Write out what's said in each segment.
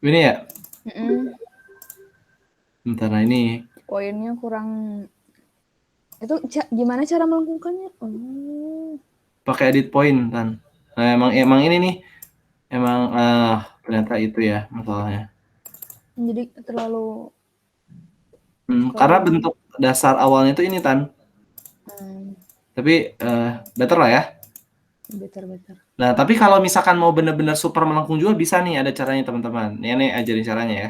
Ini ya? Bentar, nah ini. Poinnya kurang. Itu gimana cara melengkungkannya? Pakai edit point kan. Nah, emang ini nih. Emang ternyata itu ya masalahnya. Jadi terlalu Karena bentuk dasar awalnya itu ini Tan. Tapi better lah ya. Better. Nah, tapi kalau misalkan mau bener-bener super melengkung juga bisa nih, ada caranya teman-teman. Ini ajarin caranya ya.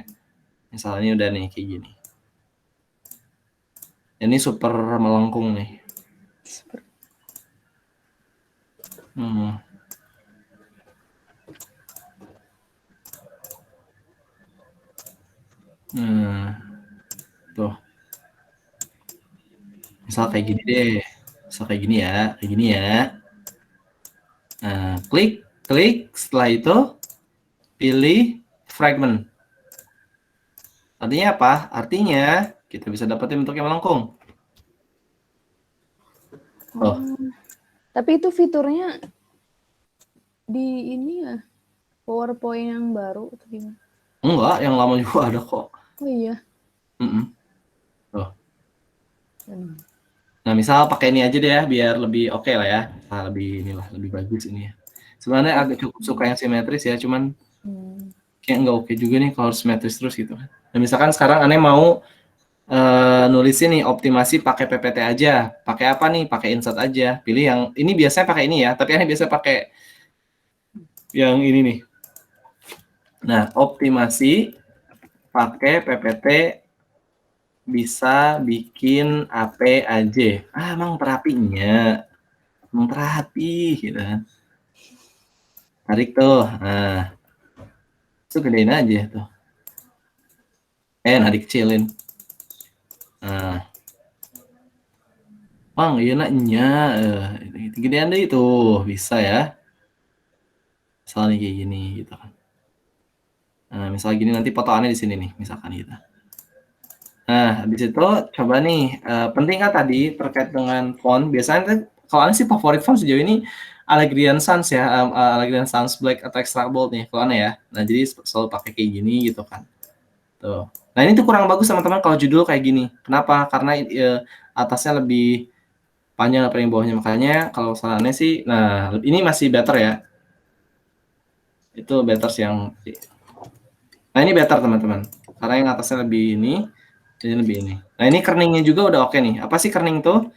Misalnya udah nih kayak gini. Ini super melengkung nih. Tuh. Misal kayak gini deh. Misal kayak gini ya. Kayak gini ya. Nah, klik. Setelah itu pilih fragment. Artinya apa? Artinya kita bisa dapetin bentuk yang melengkung. Tapi itu fiturnya di ini ya, PowerPoint yang baru atau gimana? Enggak, yang lama juga ada kok. Oh iya. Tuh. Nah, misal pakai ini aja deh ya, biar lebih oke lah ya. Nah, lebih bagus ini ya. Sebenarnya agak cukup suka yang simetris ya, cuman kayak nggak oke juga nih kalau simetris terus gitu kan. Nah, misalkan sekarang aneh mau nulisin nih optimasi pakai PPT aja. Pakai apa nih? Pakai insert aja. Pilih yang ini, biasanya pakai ini ya, tapi aneh biasa pakai yang ini nih. Nah, optimasi pakai PPT bisa bikin AP aja. Emang terapinya. Emang terapi gitu kan. Tarik tuh. Nah, itu gedein aja tuh. Nah dikecilin. Nah. Bang, iya naknya. Gedean deh itu. Bisa ya. Misalnya kayak gini gitu kan. Nah, misalnya gini nanti potongannya di sini nih, misalkan gitu. Nah, habis itu coba nih, penting kan tadi terkait dengan font. Biasanya kan kalau aneh sih favorit font sejauh ini Allegrian Sans ya, Allegrian Sans Black atau Extra Bold nih kalau aneh ya. Nah, jadi selalu pakai kayak gini gitu kan. Tuh. Nah, ini tuh kurang bagus teman-teman kalau judul kayak gini. Kenapa? Karena atasnya lebih panjang daripada yang bawahnya. Makanya kalau sarannya sih, nah ini masih better ya. Itu better sih yang. Nah, ini better teman-teman. Karena yang atasnya lebih ini, jadi lebih ini. Nah, ini kerningnya juga udah oke nih. Apa sih kerning tuh?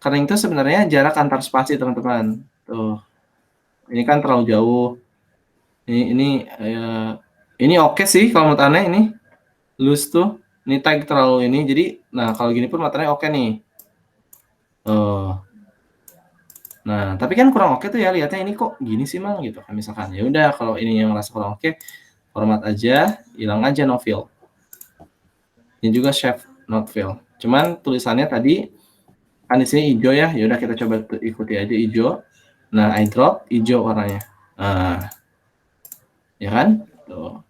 Kerning tuh sebenarnya jarak antar spasi teman-teman. Tuh. Ini kan terlalu jauh. Ini oke sih kalau menurut aneh ini. Loose tuh. Ini tag terlalu ini. Jadi, nah kalau gini pun matanya oke nih. Nah, tapi kan kurang oke tuh ya, lihatnya ini kok gini sih Mang gitu kan misalkan. Ya udah kalau ini yang ngerasa kurang oke, format aja, hilang aja no fill. Ini juga shape not fill. Cuman tulisannya tadi kan di sini hijau ya. Ya udah kita coba ikuti aja hijau. Nah, I drop hijau warnanya. Nah, ya kan? Tuh.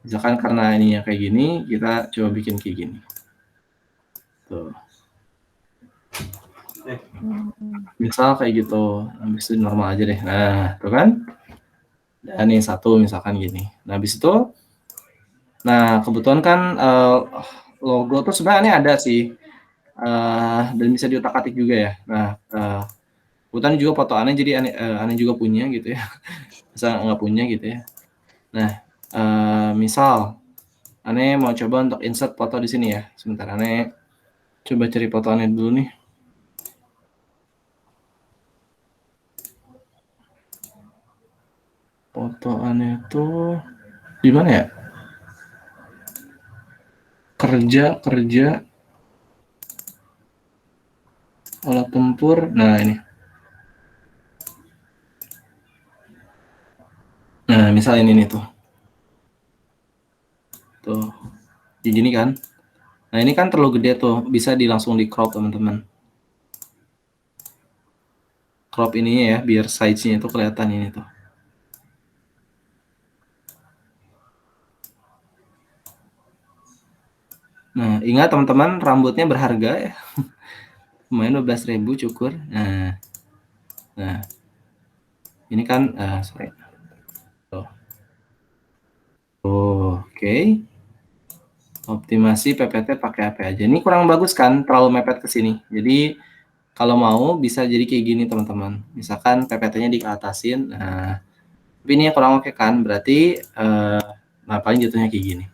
Misalkan karena ininya kayak gini, kita coba bikin kayak gini. Tuh. Misal kayak gitu, habis itu normal aja deh. Nah, tuh kan? Dan yang satu misalkan gini. Nah, habis itu, nah kebetulan kan logo tuh sebenarnya ada sih, dan bisa diutak-atik juga ya. Nah, kebetulan juga foto aneh, jadi aneh juga punya gitu ya. Masa nggak punya gitu ya. Nah, misal aneh mau coba untuk insert foto di sini ya. Sebentar, aneh coba cari foto aneh dulu nih. Foto aneh tuh di mana ya? Kerja alat tempur. Nah, ini. Nah, misal ini nih tuh. Tuh. Di gini kan. Nah, ini kan terlalu gede tuh. Bisa langsung di crop, teman-teman. Crop ininya ya, biar size-nya itu kelihatan ini tuh. Nah, ingat teman-teman, rambutnya berharga ya. Lumayan 12.000 cukur. Nah, ini kan, sorry. Tuh. Oke. Optimasi PPT pakai apa aja. Ini kurang bagus kan, terlalu mepet ke sini. Jadi kalau mau bisa jadi kayak gini teman-teman. Misalkan PPT-nya diatasin. Nah, tapi ini kurang oke kan, berarti nah paling jatuhnya kayak gini.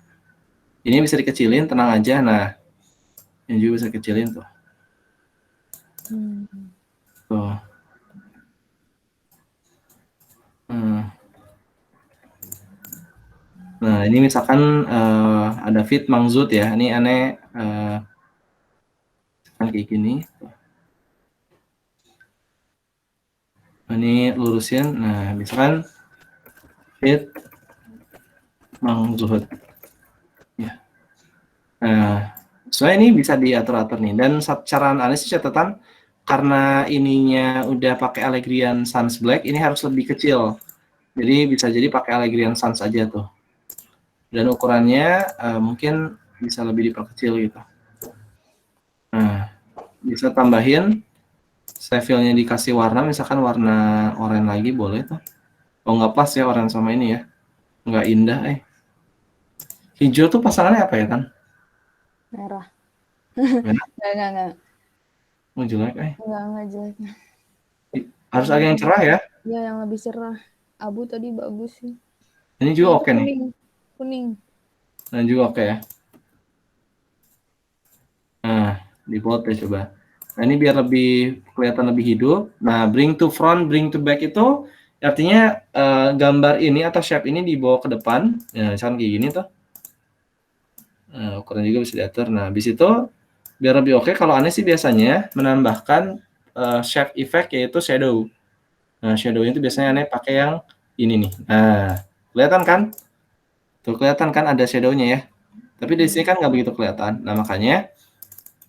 Ini bisa dikecilin, tenang aja. Nah, ini juga bisa kecilin tuh. Tuh. Nah, ini misalkan ada fit mangzut ya. Ini aneh kan kayak gini. Ini lurusin. Nah, misalkan fit mangzut. Ya. Nah, soalnya ini bisa diatur-atur nih. Dan cara analisis catatan karena ininya udah pakai Allegrian Sans Black, ini harus lebih kecil. Jadi bisa jadi pakai Allegrian Sans aja tuh. Dan ukurannya mungkin bisa lebih diperkecil gitu. Nah, bisa tambahin Seville-nya dikasih warna, misalkan warna oranye lagi boleh tuh. Oh nggak pas ya oranye sama ini ya, nggak indah. Hijau tuh pasangannya apa ya kan? Merah. Merah, Enggak. oh jelek. Enggak jelek. Harus agak yang cerah ya. Ya, yang lebih cerah. Abu tadi bagus sih. Ini Yang juga itu oke nih. kuning. Dan juga oke ya. Nah, di bold ya coba. Nah, ini biar lebih kelihatan lebih hidup. Nah, bring to front, bring to back itu artinya gambar ini atau shape ini dibawa ke depan. Nah, misalkan kayak gini tuh. Nah, ukuran juga bisa diatur. Nah, habis itu biar lebih oke, kalau aneh sih biasanya menambahkan shape effect yaitu shadow. Nah, shadow itu biasanya aneh pakai yang ini nih. Nah, kelihatan kan? Tuh kelihatan kan ada shadownya ya. Tapi di sini kan nggak begitu kelihatan. Nah, makanya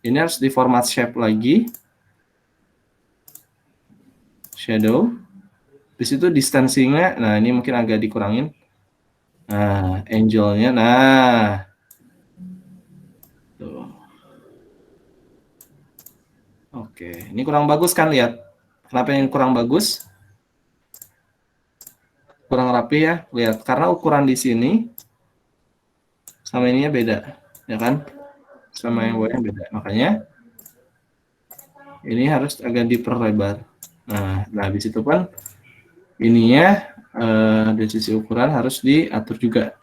ini harus di format shape lagi. Shadow. Di situ distancing-nya, nah ini mungkin agak dikurangin. Nah, angle-nya, nah. Tuh. Oke, ini kurang bagus kan, lihat. Kenapa yang kurang bagus? Kurang rapi ya, lihat. Karena ukuran di sini sama ininya beda, ya kan? Sama yang bawahnya beda. Makanya ini harus agak diperlebar. Nah, habis itu kan ininya dari sisi ukuran harus diatur juga.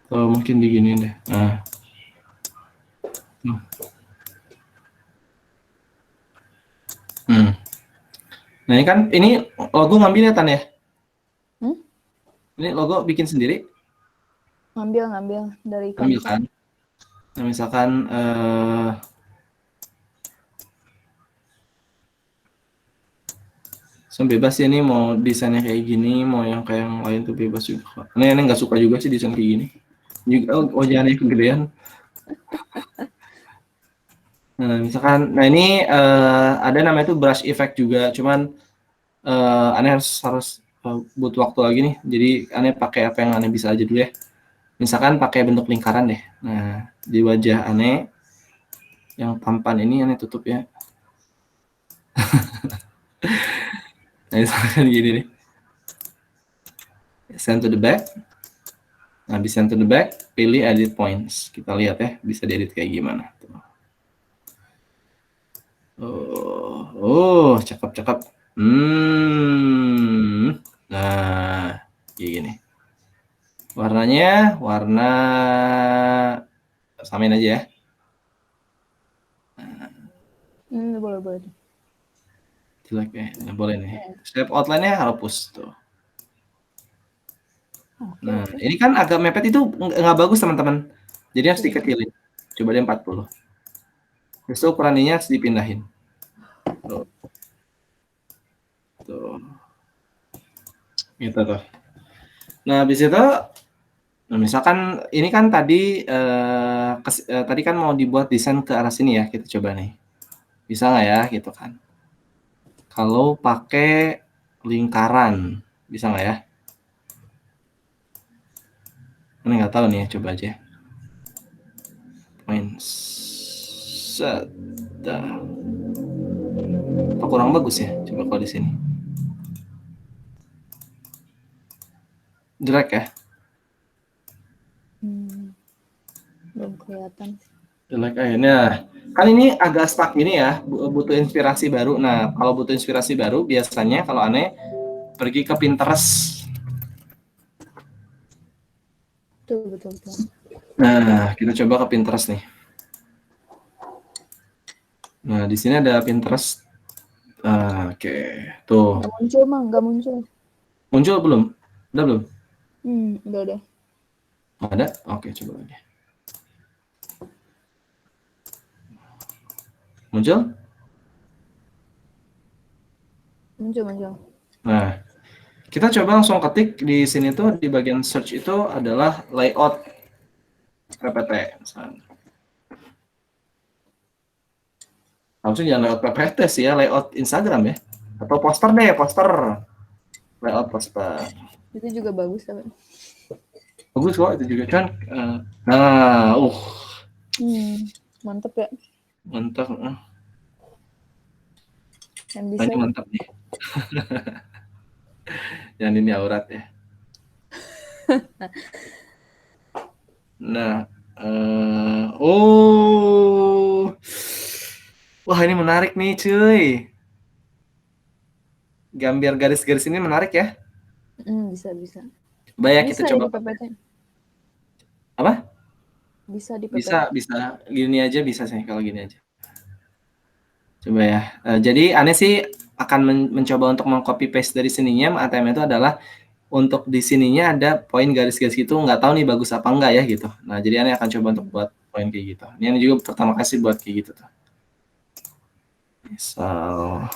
Oh, mungkin digini deh. Nah. Nah, ini kan ini logo ngambil ya Tan ya? Ini logo bikin sendiri? Ngambil dari Ambil Canva. kan? Nah, misalkan so bebas ya nih mau desainnya kayak gini, mau yang kayak yang lain tuh bebas juga. Ini nggak suka juga sih desain kayak gini. Juga jangan yang kegedean. Nah, misalkan, nah ini ada namanya tuh brush effect juga, cuman aneh harus butuh waktu lagi nih. Jadi aneh pakai apa yang aneh bisa aja dulu ya. Misalkan pakai bentuk lingkaran deh. Nah, di wajah aneh yang tampan ini aneh tutup ya. Nah, misalkan gini nih. Send to the back. Nah, di send to the back, pilih edit points. Kita lihat ya, bisa diedit kayak gimana. Cakep. Nah, kayak gini. Warnanya, warna samain aja ya. Boleh. Jelek ya, nggak boleh nih. Step outline-nya hapus tuh. Nah, ini kan agak mepet itu nggak bagus teman-teman. Jadi harus dikecilin. Coba deh 40. Terus ukuran ini harus dipindahin. Tuh. Gitu tuh. Nah, habis itu, nah misalkan ini kan tadi tadi kan mau dibuat desain ke arah sini ya, kita coba nih. Bisa nggak ya, gitu kan? Kalau pakai lingkaran, bisa nggak ya? Ini nggak tahu nih ya, coba aja. Main set. Gitu. Apa kurang bagus ya? Coba kalau di sini. Jelek ya? Belum kelihatan. Jelek akhirnya. Kan ini agak stuck gini ya, butuh inspirasi baru. Nah, kalau butuh inspirasi baru, biasanya kalau aneh pergi ke Pinterest. Betul. Nah, kita coba ke Pinterest nih. Nah, di sini ada Pinterest. Oke, tuh. Nggak muncul. Muncul belum? Udah belum? Udah. Ada? Oke, coba lagi. Muncul? Muncul. Nah, kita coba langsung ketik di sini tuh di bagian search itu adalah layout PPT misalnya. Harusnya jangan layout PPT sih ya, layout Instagram ya. Atau poster deh, poster. Layout poster. Itu juga bagus tapi. Bagus kok itu juga kan. Nah, Mantep ya. mantap. Yang bisa. Ini mantap nih. Yang ini aurat ya. Nah, wah ini menarik nih cuy. Gambar garis-garis ini menarik ya. Bisa. Banyak kita Bisa ya coba. di PPT. Apa? Bisa di PPT. Bisa. Gini aja bisa sih kalau gini aja. Coba ya. Jadi aneh sih akan mencoba untuk mengcopy paste dari sininya ATM itu adalah untuk di sininya ada poin garis-garis gitu, nggak tahu nih bagus apa enggak ya gitu. Nah, jadi aneh akan coba untuk buat poin kayak gitu. Ini juga pertama kasih buat kayak gitu tuh. Misal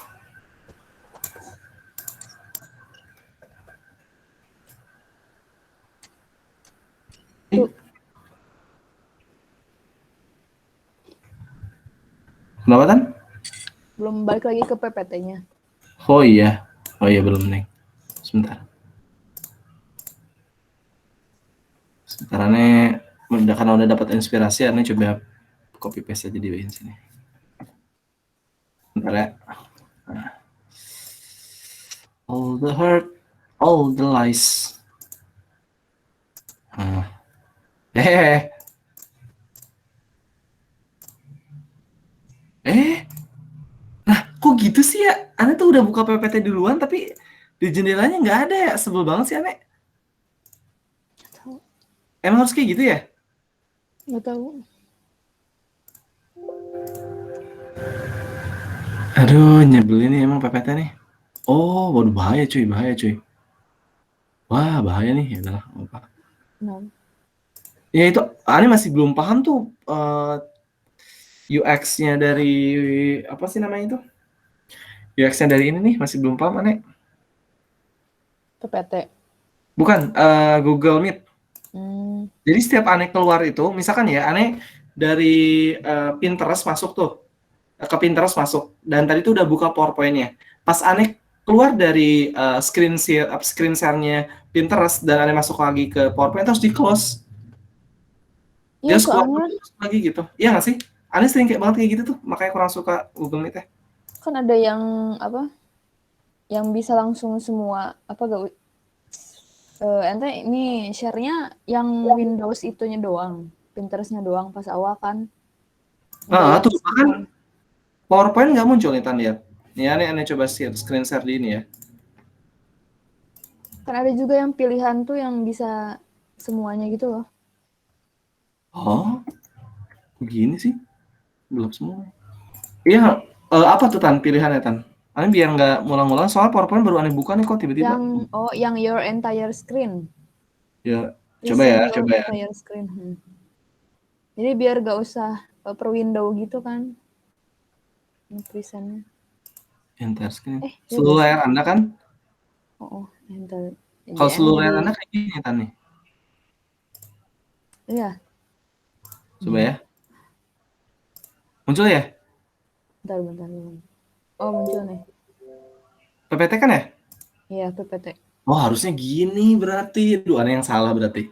kenapa kan? Belum balik lagi ke PPT-nya. Oh iya belum nih. Sebentar aneh karena udah dapat inspirasi aneh coba copy paste aja di sini. Bentar ya. All the hurt, all the lies. Nah, kok gitu sih ya? Ane tuh udah buka PPT duluan, tapi di jendelanya nggak ada ya? Sebel banget sih Ane. Emang harus kayak gitu ya? Nggak tahu. Aduh, nyebelin nih emang PPT nih. Oh, waduh bahaya cuy. Wah, bahaya nih. Ya udahlah, apa. Ya itu, Ane masih belum paham tuh UX-nya dari apa sih namanya itu? UX-nya dari ini nih masih belum paham Ane. PPT. Bukan, Google Meet. Jadi setiap Ane keluar itu, misalkan ya Ane dari Pinterest masuk tuh, ke Pinterest masuk, dan tadi tuh udah buka PowerPoint-nya. Pas Ane keluar dari screen share-nya Pinterest dan Ane masuk lagi ke PowerPoint, harus di-close. Iya, Dia soalnya lagi gitu. Iya nggak sih? Ane sering kayak banget kayak gitu tuh, makanya kurang suka Google Meet ya. kan ada yang apa? Yang bisa langsung semua apa gak? Ente ini share-nya yang Windows itunya doang, Pinterest-nya doang pas awal kan. Tuh kan PowerPoint nggak muncul nih, Tan lihat. Nih Ane coba screen share di ini ya. Kan ada juga yang pilihan tuh yang bisa semuanya gitu loh. Oh, begini sih. Belum semua. Iya, apa tuh Tan pilihannya Tan? Ane biar nggak ngulang-ngulang, soal PowerPoint baru Ane buka nih kok tiba-tiba. Yang your entire screen. Ya, Coba ya. Entire screen. Jadi biar gak usah per window gitu kan. Presentnya. Entire screen. Ya Seluruh layar Anda kan? entire. Kalau seluruh layar Anda kayak gini Tan nih. Iya. Coba ya. Muncul ya? Bentar. Oh, muncul nih. PPT kan ya? Iya, PPT. Oh, harusnya gini berarti. Aduh, ada yang salah berarti.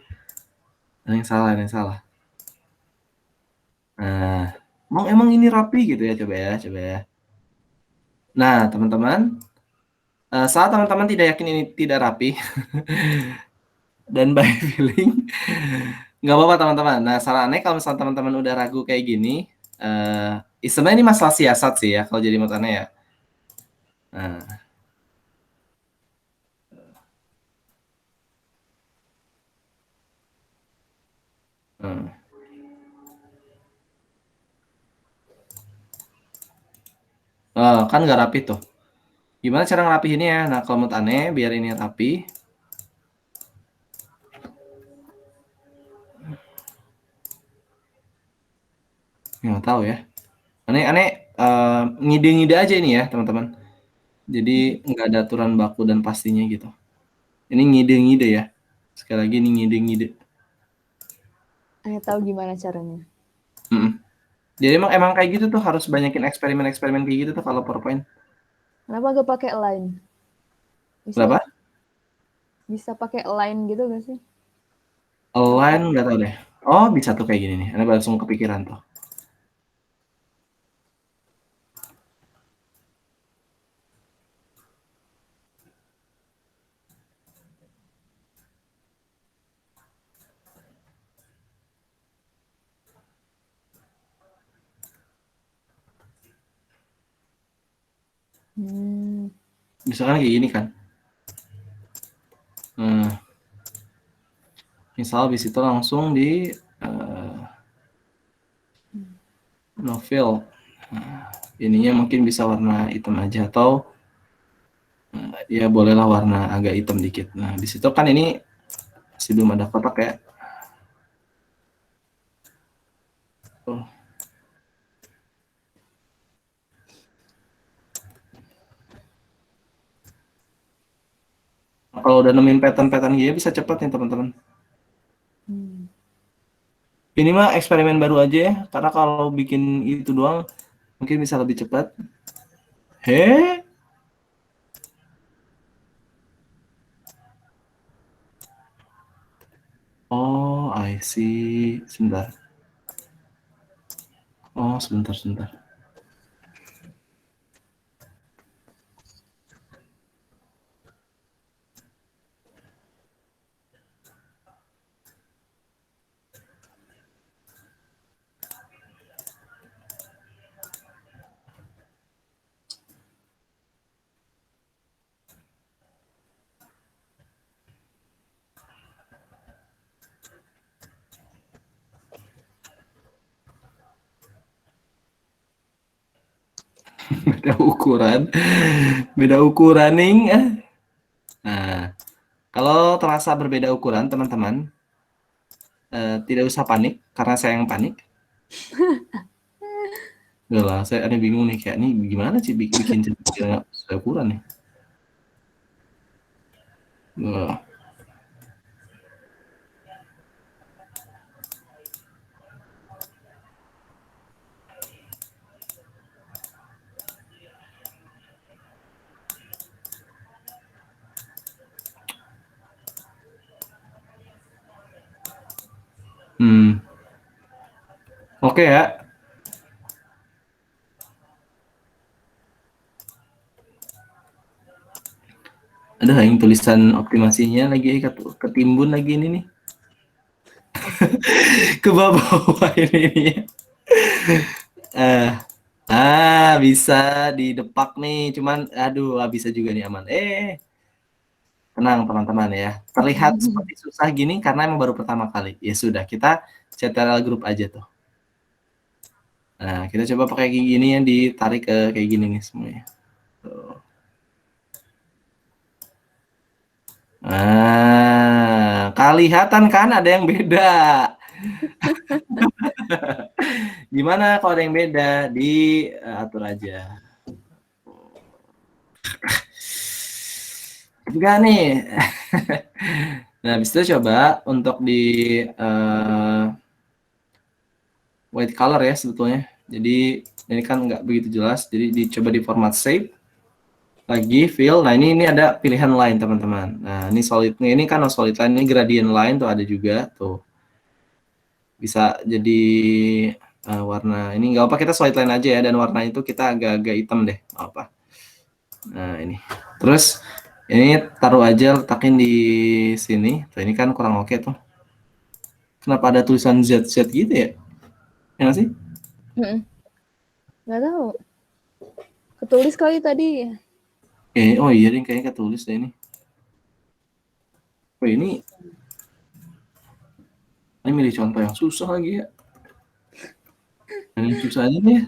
Ada yang salah. Nah. emang ini rapi gitu ya, coba ya. Nah, teman-teman, saat teman-teman tidak yakin ini tidak rapi dan by feeling, nggak apa-apa teman-teman. Nah, sarannya kalau misalnya teman-teman udah ragu kayak gini, sebenarnya ini masalah siasat sih ya kalau jadi menurut aneh ya. Nah, hmm. Kan nggak rapi tuh. Gimana cara ngerapihinnya ya? Nah, kalau menurut aneh, biar ini rapi, nggak tahu ya. Aneh ngide-ngide aja ini ya, teman-teman. Jadi nggak ada aturan baku dan pastinya gitu. Ini ngide-ngide ya. Sekali lagi ini ngide-ngide. Saya tahu gimana caranya. Mm-mm. Jadi emang kayak gitu tuh harus banyakin eksperimen-eksperimen kayak gitu tuh kalau PowerPoint. Kenapa gak pakai line? Bisa Berapa? ya? Bisa pakai line gitu gak sih? Align nggak tahu deh. Oh bisa tuh kayak gini nih. Anda langsung kepikiran tuh. Misalkan kayak gini kan. Misal habis itu langsung di novel. Ininya mungkin bisa warna hitam aja atau ya bolehlah warna agak hitam dikit. Nah di situ kan ini masih belum ada kotak ya. Tuh. Nah, kalau udah nemuin pattern-pattern gini bisa cepat nih teman-teman. Ini mah eksperimen baru aja ya, karena kalau bikin itu doang mungkin bisa lebih cepat. He? Oh, I see. Sebentar. Oh, sebentar. Beda ukuran nih. Nah, kalau terasa berbeda ukuran teman-teman, tidak usah panik karena saya yang panik. Udah lah, saya ada bingung nih kayak nih gimana sih bikin nggak sesuai ukuran nih. Wah. Oke ya. Ada yang tulisan optimasinya lagi ketimbun lagi ini nih. Ke bawah ini. Bisa didepak nih, cuman aduh bisa juga nih aman. Tenang teman-teman ya. Terlihat seperti susah gini karena emang baru pertama kali. Ya sudah, kita CTRL grup aja tuh. Nah, kita coba pakai kayak gini yang ditarik ke kayak gini nih semuanya. Tuh. Nah, kelihatan kan ada yang beda. Gimana kalau ada yang beda? Diatur aja. Enggak nih. Nah, habis itu coba untuk di white color ya sebetulnya. Jadi ini kan nggak begitu jelas. Jadi dicoba di format shape. Lagi fill. Nah ini ada pilihan line teman-teman. Nah ini solidnya ini kan solid line, ini gradient line tuh ada juga tuh. Bisa jadi warna ini nggak apa kita solid line aja ya, dan warna itu kita agak-agak hitam deh, apa. Nah ini, terus ini taruh aja, letakin di sini. Tuh ini kan kurang oke tuh. Kenapa ada tulisan ZZ gitu ya? Ya nggak sih? Nggak tahu. Ketulis kali tadi. Oh iya deh, kayaknya ketulis deh ini. Oh ini milih contoh yang susah lagi ya. Yang susah aja nih ya.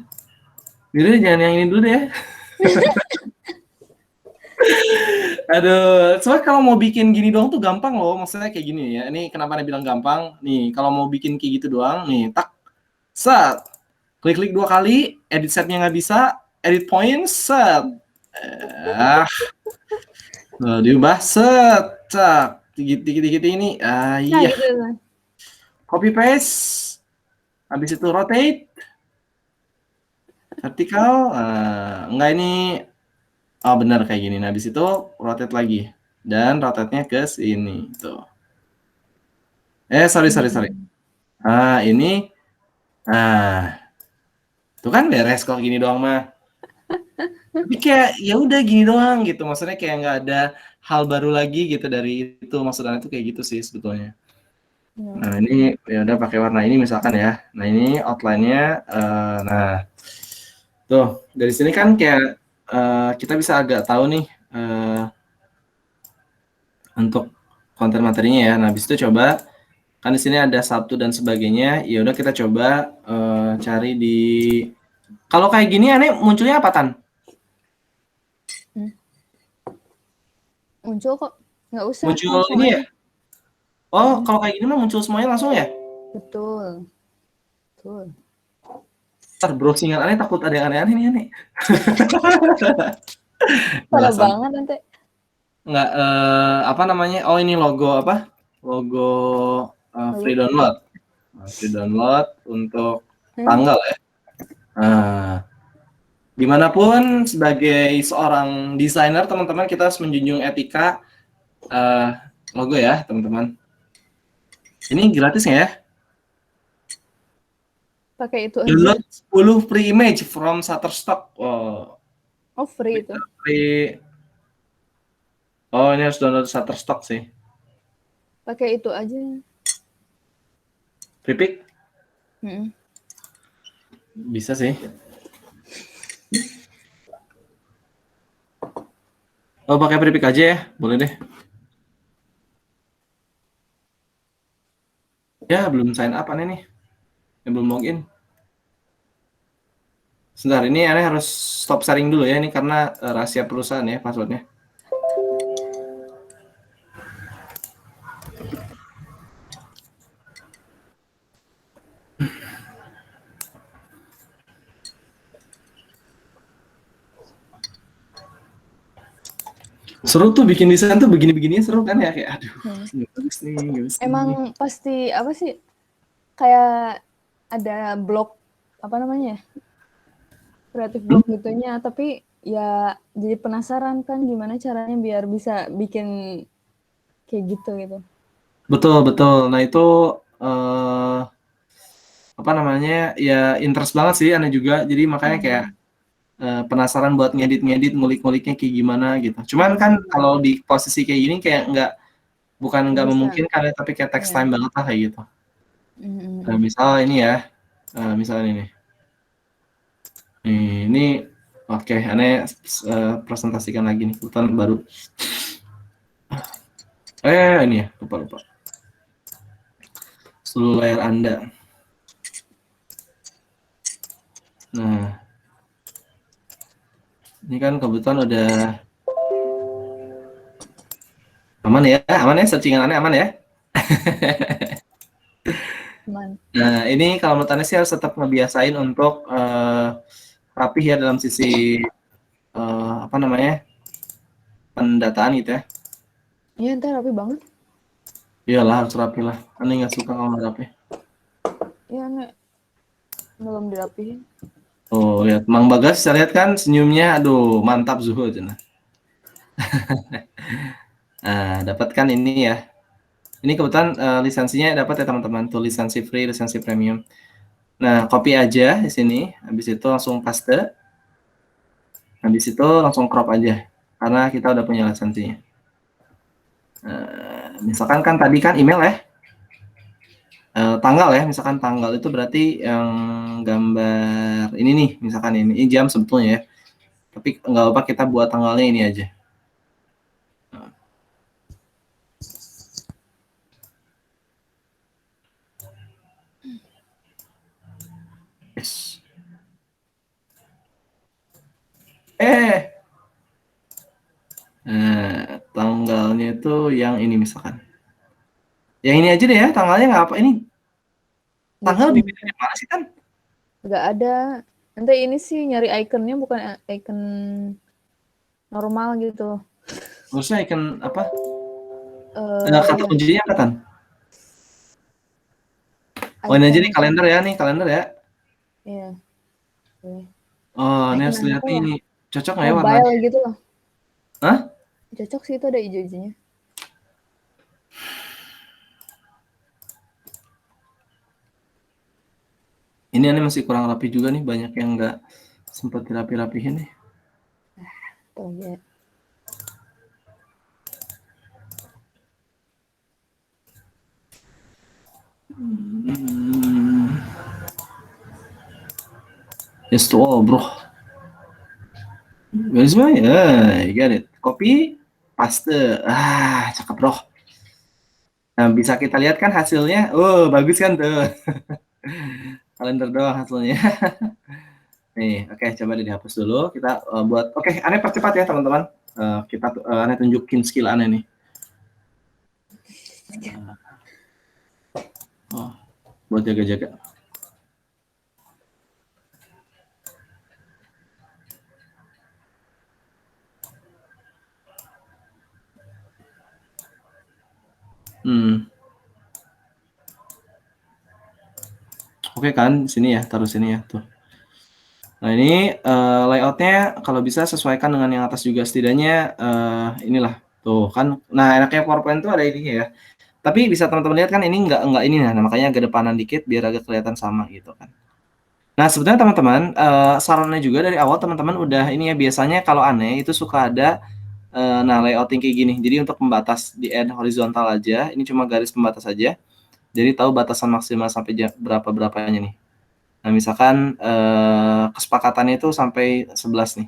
Jadi jangan yang ini dulu deh ya. Aduh, soalnya kalau mau bikin gini doang tuh gampang loh. Maksudnya kayak gini ya. Ini kenapa dia bilang gampang? Nih, kalau mau bikin kayak gitu doang, nih, tak, set, klik-klik 2 kali, edit setnya nggak bisa, edit point, set. Diubah, set, cak, dikit-dikit ini, Nah, iya. gitu. Copy paste, habis itu rotate, vertikal, enggak ini, oh benar kayak gini. Nah, habis itu rotate lagi, dan rotate-nya ke sini, tuh. Sorry. Ini, tuh kan beres kalau gini doang mah. Tapi kayak ya udah gini doang gitu, maksudnya kayak nggak ada hal baru lagi gitu dari itu, maksudnya itu kayak gitu sih sebetulnya. Nah ini ya udah pakai warna ini misalkan ya. Nah ini outline-nya, nah tuh dari sini kan kayak kita bisa agak tahu nih untuk konten materinya ya. Nah habis itu coba kan di sini ada Sabtu dan sebagainya. Ya udah kita coba cari di, kalau kayak gini aneh munculnya apa Tan? Muncul kok. Nggak usah. Muncul Langsung ini aja. ya? Oh, kalau kayak gini mah muncul semuanya langsung ya? Betul. Ntar browsingan aneh takut ada yang aneh-aneh nih aneh. Parah banget nanti. Nggak, apa namanya? Oh ini logo apa? Logo free download. Free download untuk tanggal ya. Dimanapun sebagai seorang desainer teman-teman kita harus menjunjung etika logo ya teman-teman. Ini gratis nggak ya? Pakai itu aja. Download 10 free image from Shutterstock. Oh, free itu. Free. Oh ini harus download Shutterstock sih. Pakai itu aja. Free pick? Bisa sih. Oh pakai free pick aja ya, boleh deh. Ya belum sign up aneh nih, belum login. Sebentar, ini aneh harus stop sharing dulu ya, ini karena rahasia perusahaan ya passwordnya. Seru tuh bikin desain tuh begini-begininya seru kan ya, kayak aduh bagus nih. Emang pasti apa sih, kayak ada blog apa namanya, kreatif blog gitunya, tapi ya jadi penasaran kan gimana caranya biar bisa bikin kayak gitu. Betul. Nah itu apa namanya ya, interest banget sih aneh juga, jadi makanya kayak penasaran buat ngedit ngulik-nguliknya kayak gimana gitu. Cuman kan kalau di posisi kayak gini kayak bukan nggak memungkinkan ya, tapi kayak text time banget lah kayak gitu. Nah, misal ini ya, misalnya ini. Ini oke, aneh presentasikan lagi nih, kebetulan baru. Ini ya, lupa. Seluruh layar Anda. Nah, ini kan kebetulan udah aman ya, searchingan aneh aman ya. Nah, ini kalau menurut Anda sih harus tetap ngebiasain untuk rapih ya dalam sisi apa namanya, pendataan gitu ya. Iya, ntar rapi banget. Iyalah harus rapi lah, aneh nggak suka kalau nggak rapi. Iya, aneh belum dirapihin. Oh lihat Mang Bagas, saya lihat kan senyumnya, aduh mantap Zuhud. Nah, dapatkan ini ya. Ini kebetulan lisensinya dapat ya teman-teman, tuh lisensi free, lisensi premium. Nah, copy aja di sini, habis itu langsung paste. Habis itu langsung crop aja, karena kita udah punya lisensinya. Misalkan kan tadi kan email ya, tanggal ya, misalkan tanggal itu berarti yang gambar ini nih, misalkan ini jam sebetulnya ya. Tapi nggak apa kita buat tanggalnya ini aja. Yes. Tanggalnya itu yang ini misalkan. Yang ini aja deh ya, tanggalnya nggak apa ini. Tanggal Gitu. lebih dari mana sih kan? Nggak ada. Nanti ini sih nyari ikonnya bukan icon normal gitu. Maksudnya icon apa? Kata Iya, kuncinya apa kan? Oh ini aja nih icon. kalender ya nih kalender ya. Iya, boleh. Oh ini Icon harus lihat apa nih, ya? ini cocok nggak ya Mobile warnanya? gitu loh. Hah? Cocok sih itu ada hijau-hijaunya. Ini masih kurang rapi juga nih, banyak yang nggak sempat dirapi-rapihin nih. Tuh ya. Yes to all bro. Where's my? You got it. Copy, paste. Cakep bro. Nah, bisa kita lihat kan hasilnya. Oh, bagus kan tuh. Kalender doang hasilnya. Nih, oke, coba dihapus dulu. Kita buat. Oke, aneh percepat ya teman-teman. Kita aneh tunjukin skill aneh nih. Buat jaga-jaga. Oke kan, sini ya, taruh sini ya, tuh. Nah ini layoutnya kalau bisa sesuaikan dengan yang atas juga, setidaknya inilah, tuh kan. Nah enaknya PowerPoint tuh ada ininya ya. Tapi bisa teman-teman lihat kan ini nggak ini, nah makanya agak depanan dikit biar agak kelihatan sama gitu kan. Nah sebenarnya teman-teman, sarannya juga dari awal teman-teman udah ini ya, biasanya kalau aneh itu suka ada nah layouting kayak gini. Jadi untuk pembatas di end horizontal aja, ini cuma garis pembatas aja. Jadi tahu batasan maksimal sampai berapa-berapanya nih. Nah, misalkan kesepakatannya itu sampai 11 nih.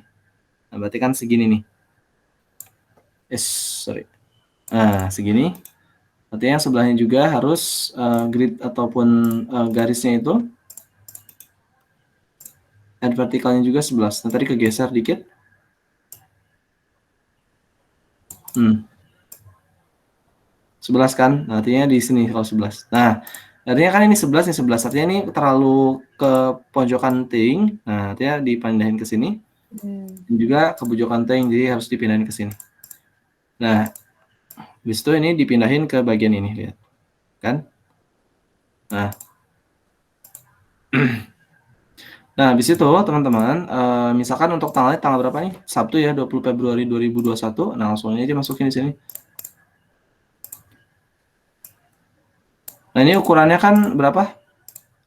Nah, berarti kan segini nih. Sorry. Nah, segini. Berarti yang sebelahnya juga harus grid ataupun garisnya itu add vertikalnya juga 11. Nah, tadi kegeser dikit. 11 kan? Nah, artinya di sini kalau 11. Nah, artinya kan ini 11 nih 11. Artinya ini terlalu ke pojokan ting. Nah, artinya dipindahin ke sini. Dan juga ke pojokan ting, jadi harus dipindahin ke sini. Nah, habis itu ini dipindahin ke bagian ini, lihat. Kan? Nah. Nah, habis itu teman-teman, misalkan untuk tanggal berapa nih? Sabtu ya, 20 Februari 2021. Nah, langsung aja masukin di sini. Nah, ini ukurannya kan berapa?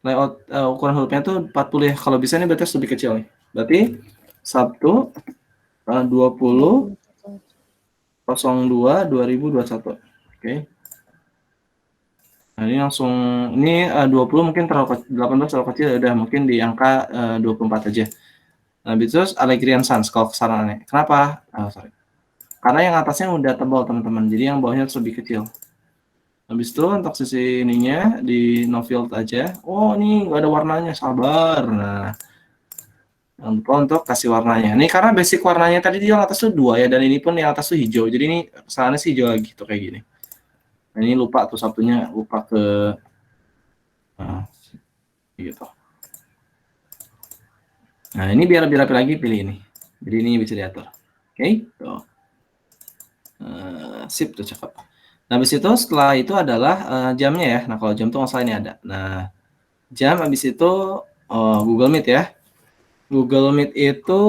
Layout ukuran hurufnya tuh 40 ya. Kalau bisa ini berarti harus lebih kecil nih. Berarti Sabtu 20/02/2021. Oke. Nah, ini langsung ini 20 mungkin terlalu 18 terlalu kecil, ya udah mungkin di angka 24 aja. Nah, terus Allegrian Sans kalau kesarannya. Kenapa? Sorry. Karena yang atasnya udah tebal teman-teman, jadi yang bawahnya harus lebih kecil. Habis itu untuk sisi ininya di no field aja. Oh ini nggak ada warnanya, sabar. Nah, jangan lupa untuk kasih warnanya. Ini karena basic warnanya tadi yang atas tuh 2 ya, dan ini pun yang atas tuh hijau. Jadi ini kesalahannya sih hijau lagi tuh kayak gini. Nah, ini lupa tuh satunya, lupa ke gitu. Nah ini biar lebih rapi lagi pilih ini. Jadi ini bisa diatur. Oke, tuh. Sip tuh cakep. Nah, habis itu setelah itu adalah jamnya ya. Nah, kalau jam tuh masalah ini ada. Nah, jam habis itu Google Meet ya. Google Meet itu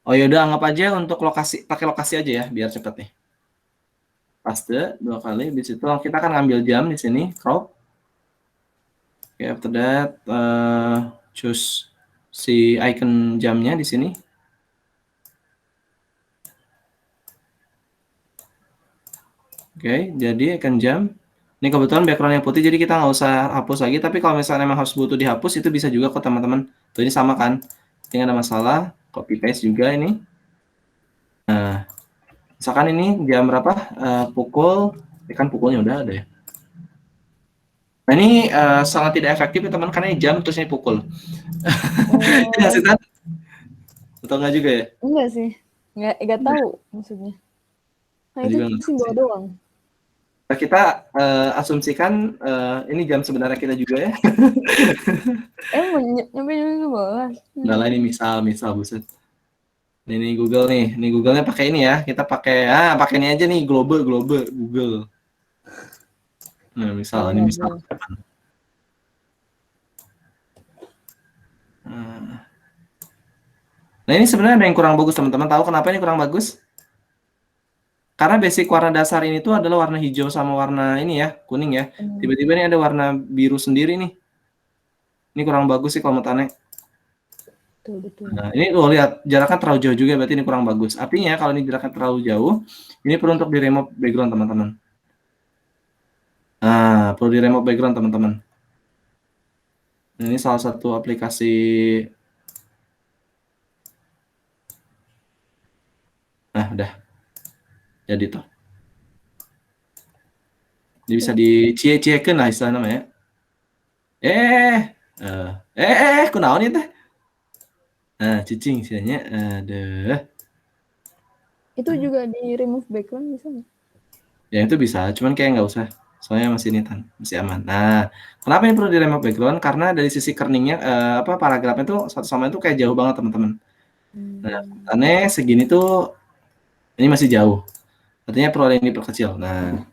ya udah anggap aja untuk lokasi, pakai lokasi aja ya biar cepet nih. Paste 2 kali, habis itu kita akan ngambil jam di sini, crop. Oke, after that, choose si icon jamnya di sini. Oke, jadi icon jam. Ini kebetulan backgroundnya putih, jadi kita nggak usah hapus lagi. Tapi kalau misalnya memang harus butuh dihapus, itu bisa juga kok teman-teman. Tuh ini sama kan? Ini ada masalah. Copy paste juga ini. Nah, misalkan ini jam berapa? Pukul, kan pukulnya udah ada ya. Nah ini sangat tidak efektif ya teman, karena ini jam terus ini pukul. Iya sih, Oh, Tan? Atau nggak juga ya? enggak sih. Enggak tahu maksudnya. Nah, Saya itu juga nggak tahu simbol sih. doang. Nah, kita asumsikan ini jam sebenarnya kita juga ya. Emang nyampe ke bawah. Nah lah ini misal buset. Ini Google nih, ini Google-nya pakai ini ya. Kita pakai ini aja nih, Google. Nah, misal ini Boleh, misal. boleh. Nah, ini sebenarnya ada yang kurang bagus, teman-teman. Tahu kenapa ini kurang bagus? Karena basic warna dasar ini tuh adalah warna hijau sama warna ini ya, kuning ya. Tiba-tiba ini ada warna biru sendiri nih. Ini kurang bagus sih kalau menurut Ane. Betul, betul. Nah, ini lo lihat jaraknya terlalu jauh juga, berarti ini kurang bagus. Artinya kalau ini jaraknya terlalu jauh, ini perlu untuk di remove background teman-teman. Nah, perlu di remove background teman-teman. Nah, ini salah satu aplikasi. Nah, udah jadi tuh. Ini bisa dicie-ciekeun lah istilah namanya. Kunaon ieu teh? Nah, cicing istilahnya. Aduh. Itu juga di remove background bisa nggak? Ya itu bisa, cuman kayak nggak usah. Soalnya masih ini Tan, masih aman. Nah, kenapa ini perlu di remove background? Karena dari sisi kerningnya, paragrafnya tuh satu sama lain tuh kayak jauh banget teman-teman. Nah, aneh segini tuh ini masih jauh. Artinya perlu ada yang diperkecil. Nah,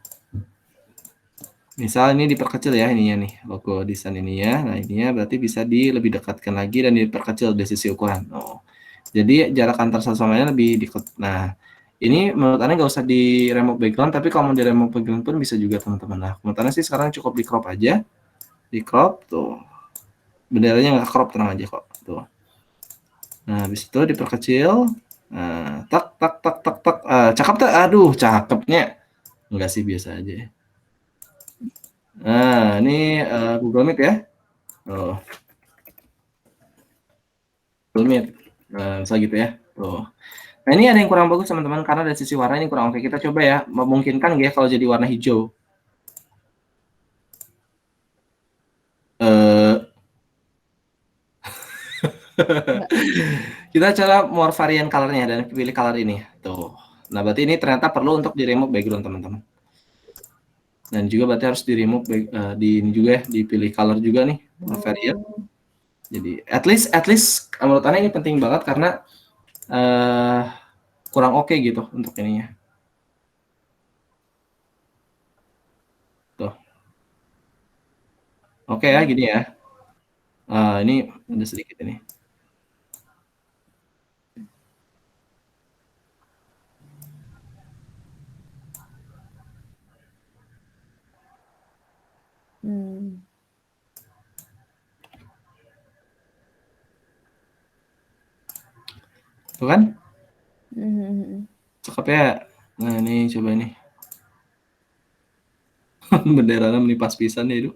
misal ini diperkecil ya ininya nih, logo desain ini ya. Nah, ininya berarti bisa lebih dekatkan lagi dan diperkecil dari sisi ukuran. Oh. Jadi jarak antar satu sama lain lebih dekat. Nah, ini menurut Anda nggak usah di remove background, tapi kalau mau di remove background pun bisa juga teman-teman. Nah, menurut Anda sih sekarang cukup di crop aja. Di crop tuh. Benderanya nggak crop, tenang aja kok. Tuh. Nah, habis itu diperkecil. Nah, tak tak tak tak tak. Cakep tuh. Aduh, cakepnya. Enggak sih, biasa aja ya. Nah, ini Google Meet ya. Oh, Google Meet. Nah, bisa gitu ya. Tuh. Nah, ini ada yang kurang bagus teman-teman karena dari sisi warna ini kurang oke. Kita coba ya, memungkinkan nggak ya kalau jadi warna hijau? Eh, Nggak. kita coba more varian colornya dan pilih color ini. Tuh. Nah, berarti ini ternyata perlu untuk di remove background teman-teman. Dan juga berarti harus di remove di ini juga ya, dipilih color juga nih, more varian. Jadi at least menurut Anda ini penting banget karena kurang oke gitu untuk ininya. Tuh. Oke ya, gini ya. Ini ada sedikit ini. Tuh kan? Cakep ya. Nah, ini coba nih. Benderanya menipas pisan ya itu.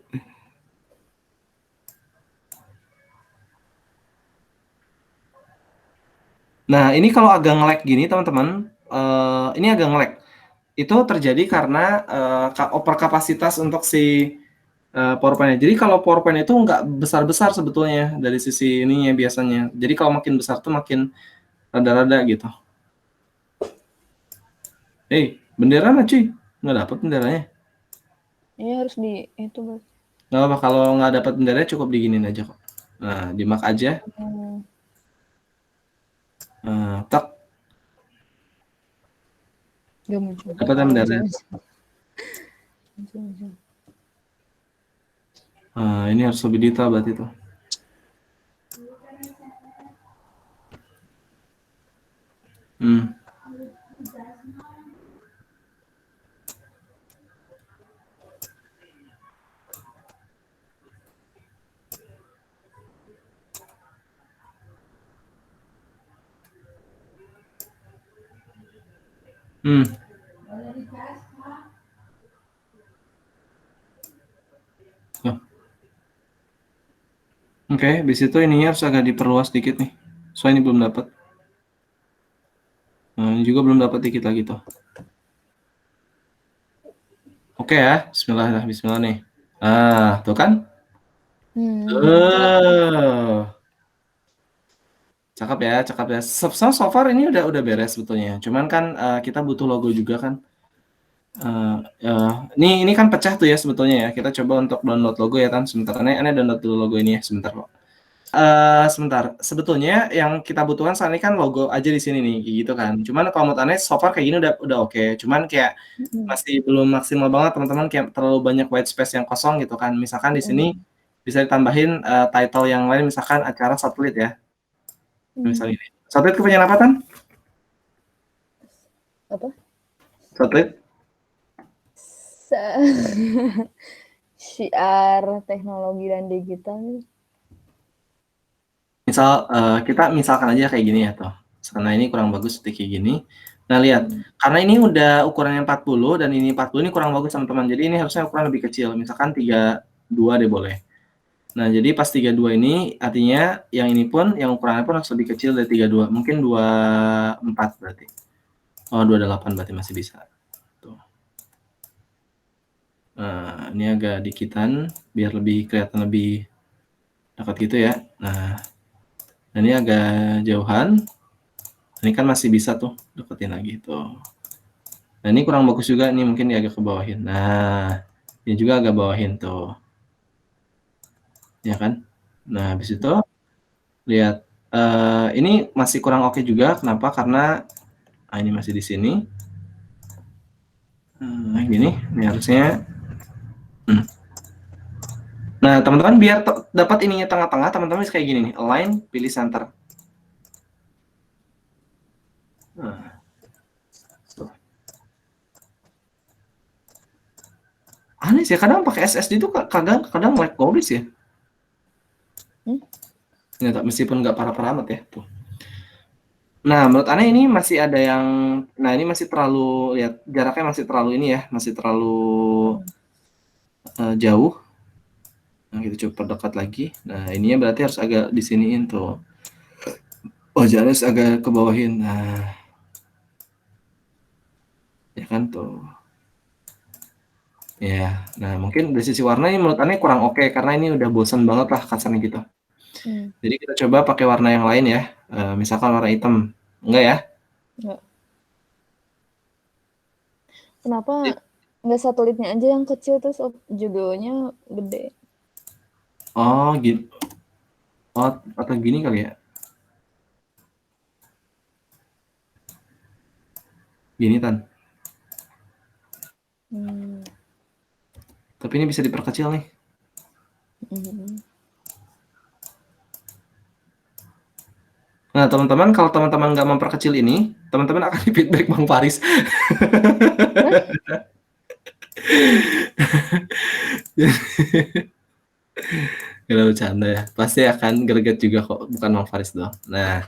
Nah, ini kalau agak nge-lag gini teman-teman, ini agak nge-lag. Itu terjadi karena overkapasitas untuk si PowerPoint-nya. Jadi kalau PowerPoint itu nggak besar-besar sebetulnya dari sisi ininya biasanya. Jadi kalau makin besar tuh makin rada-rada gitu. Bendera mah cuy, nggak dapat benderanya. Ini harus di itu Bos. Nggak apa, kalau nggak dapat benderanya cukup diginin aja kok. Nah, di mark aja. Tak, Nggak muncul. dapat Oh, bendera. muncul, muncul. Ini harus lebih detail berarti tuh. Hmm. Oh. Oke, habis itu ininya harus agak diperluas dikit nih. Soalnya ini belum dapat. Nah, ini juga belum dapat dikit lagi tuh. Oke ya, Bismillah, Bismillah nih. Ah, tuh kan? Cakep. Cakep ya, cakep ya. So far ini udah beres sebetulnya. Cuman kan kita butuh logo juga kan. Eh, ini kan pecah tuh ya sebetulnya ya. Kita coba untuk download logo ya kan. Sebentar, aneh download dulu logo ini ya. Sebentar kok. Sebentar. Sebetulnya yang kita butuhkan saat ini kan logo aja di sini nih, kayak gitu kan. Cuman kalau menurut aneh, so far kayak gini udah oke. Cuman kayak masih belum maksimal banget teman-teman. Kayak terlalu banyak white space yang kosong gitu kan. Misalkan di sini bisa ditambahin title yang lain, misalkan acara satelit ya. Misalnya ini. Satelit kepunyaan apa kan? Apa? Satelit. Syiar teknologi dan digital. Misal kita misalkan aja kayak gini ya toh. Karena ini kurang bagus seperti kayak gini. Nah, lihat. Karena ini udah ukurannya 40 dan ini 40 ini kurang bagus teman-teman. Jadi ini harusnya ukuran lebih kecil. Misalkan 32 deh boleh. Nah, jadi pas 32 ini artinya yang ini pun yang ukurannya pun harus lebih kecil dari 32. Mungkin 24 berarti. Oh, 28 berarti masih bisa. Tuh. Nah, ini agak dikitan biar lebih kelihatan lebih dekat gitu ya. Nah, ini agak jauhan. Ini kan masih bisa tuh deketin lagi tuh. Nah, ini kurang bagus juga nih, mungkin dia agak ke bawahin. Nah, ini juga agak bawahin tuh. Ya kan? Nah, habis itu lihat ini masih kurang oke juga. Kenapa? Karena ini masih di sini. Gini, ini harusnya. Nah, teman-teman biar dapat ininya tengah-tengah, teman-teman bisa kayak gini nih, align, pilih center. Nah, tuh. Aneh sih, kadang pakai SSD itu kadang lag gobis ya. Ternyata meskipun nggak parah-parah amat ya. Tuh. Nah, menurut Anda ini masih ada yang, nah ini masih terlalu, lihat jaraknya masih terlalu ini ya, masih terlalu jauh. Nah, kita coba dekat lagi. Nah, ininya berarti harus agak disiniin tuh. Wajahnya harus agak ke bawahin. Nah, ya kan tuh. Ya, nah mungkin dari sisi warna ini menurut Anda kurang oke, karena ini udah bosan banget lah kasarnya gitu. Jadi kita coba pakai warna yang lain ya, misalkan warna hitam. Enggak ya? Enggak. Kenapa nggak satelitnya aja yang kecil terus judulnya gede? Oh, gitu. Oh, atau gini kali ya? Gini, Tan. Tapi ini bisa diperkecil nih. Nah, teman-teman, kalau teman-teman nggak memperkecil ini, teman-teman akan di-feedback Bang Faris. Gak bercanda ya. Pasti akan greget juga kok, bukan Bang Faris doang. Nah,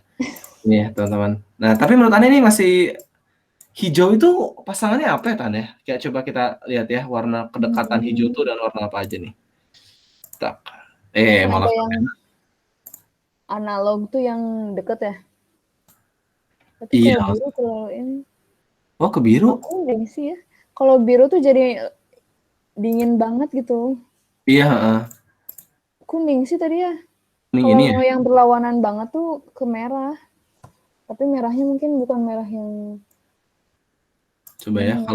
ini ya teman-teman. Nah, tapi menurut Anda ini masih hijau itu pasangannya apa ya, Tan ya? Kayak coba kita lihat ya, warna kedekatan hijau tuh dan warna apa aja nih. Tak. Kan Malah ada yang analog tuh yang deket ya. Tapi iya. kalau biru terlalu ini. Oh, ke biru? Kuning sih ya. Kalau biru tuh jadi dingin banget gitu. Iya, heeh. Kuning sih tadi ya. Kuning Kalau ini ya. yang berlawanan banget tuh ke merah. Tapi merahnya mungkin bukan merah yang Coba ya, ini.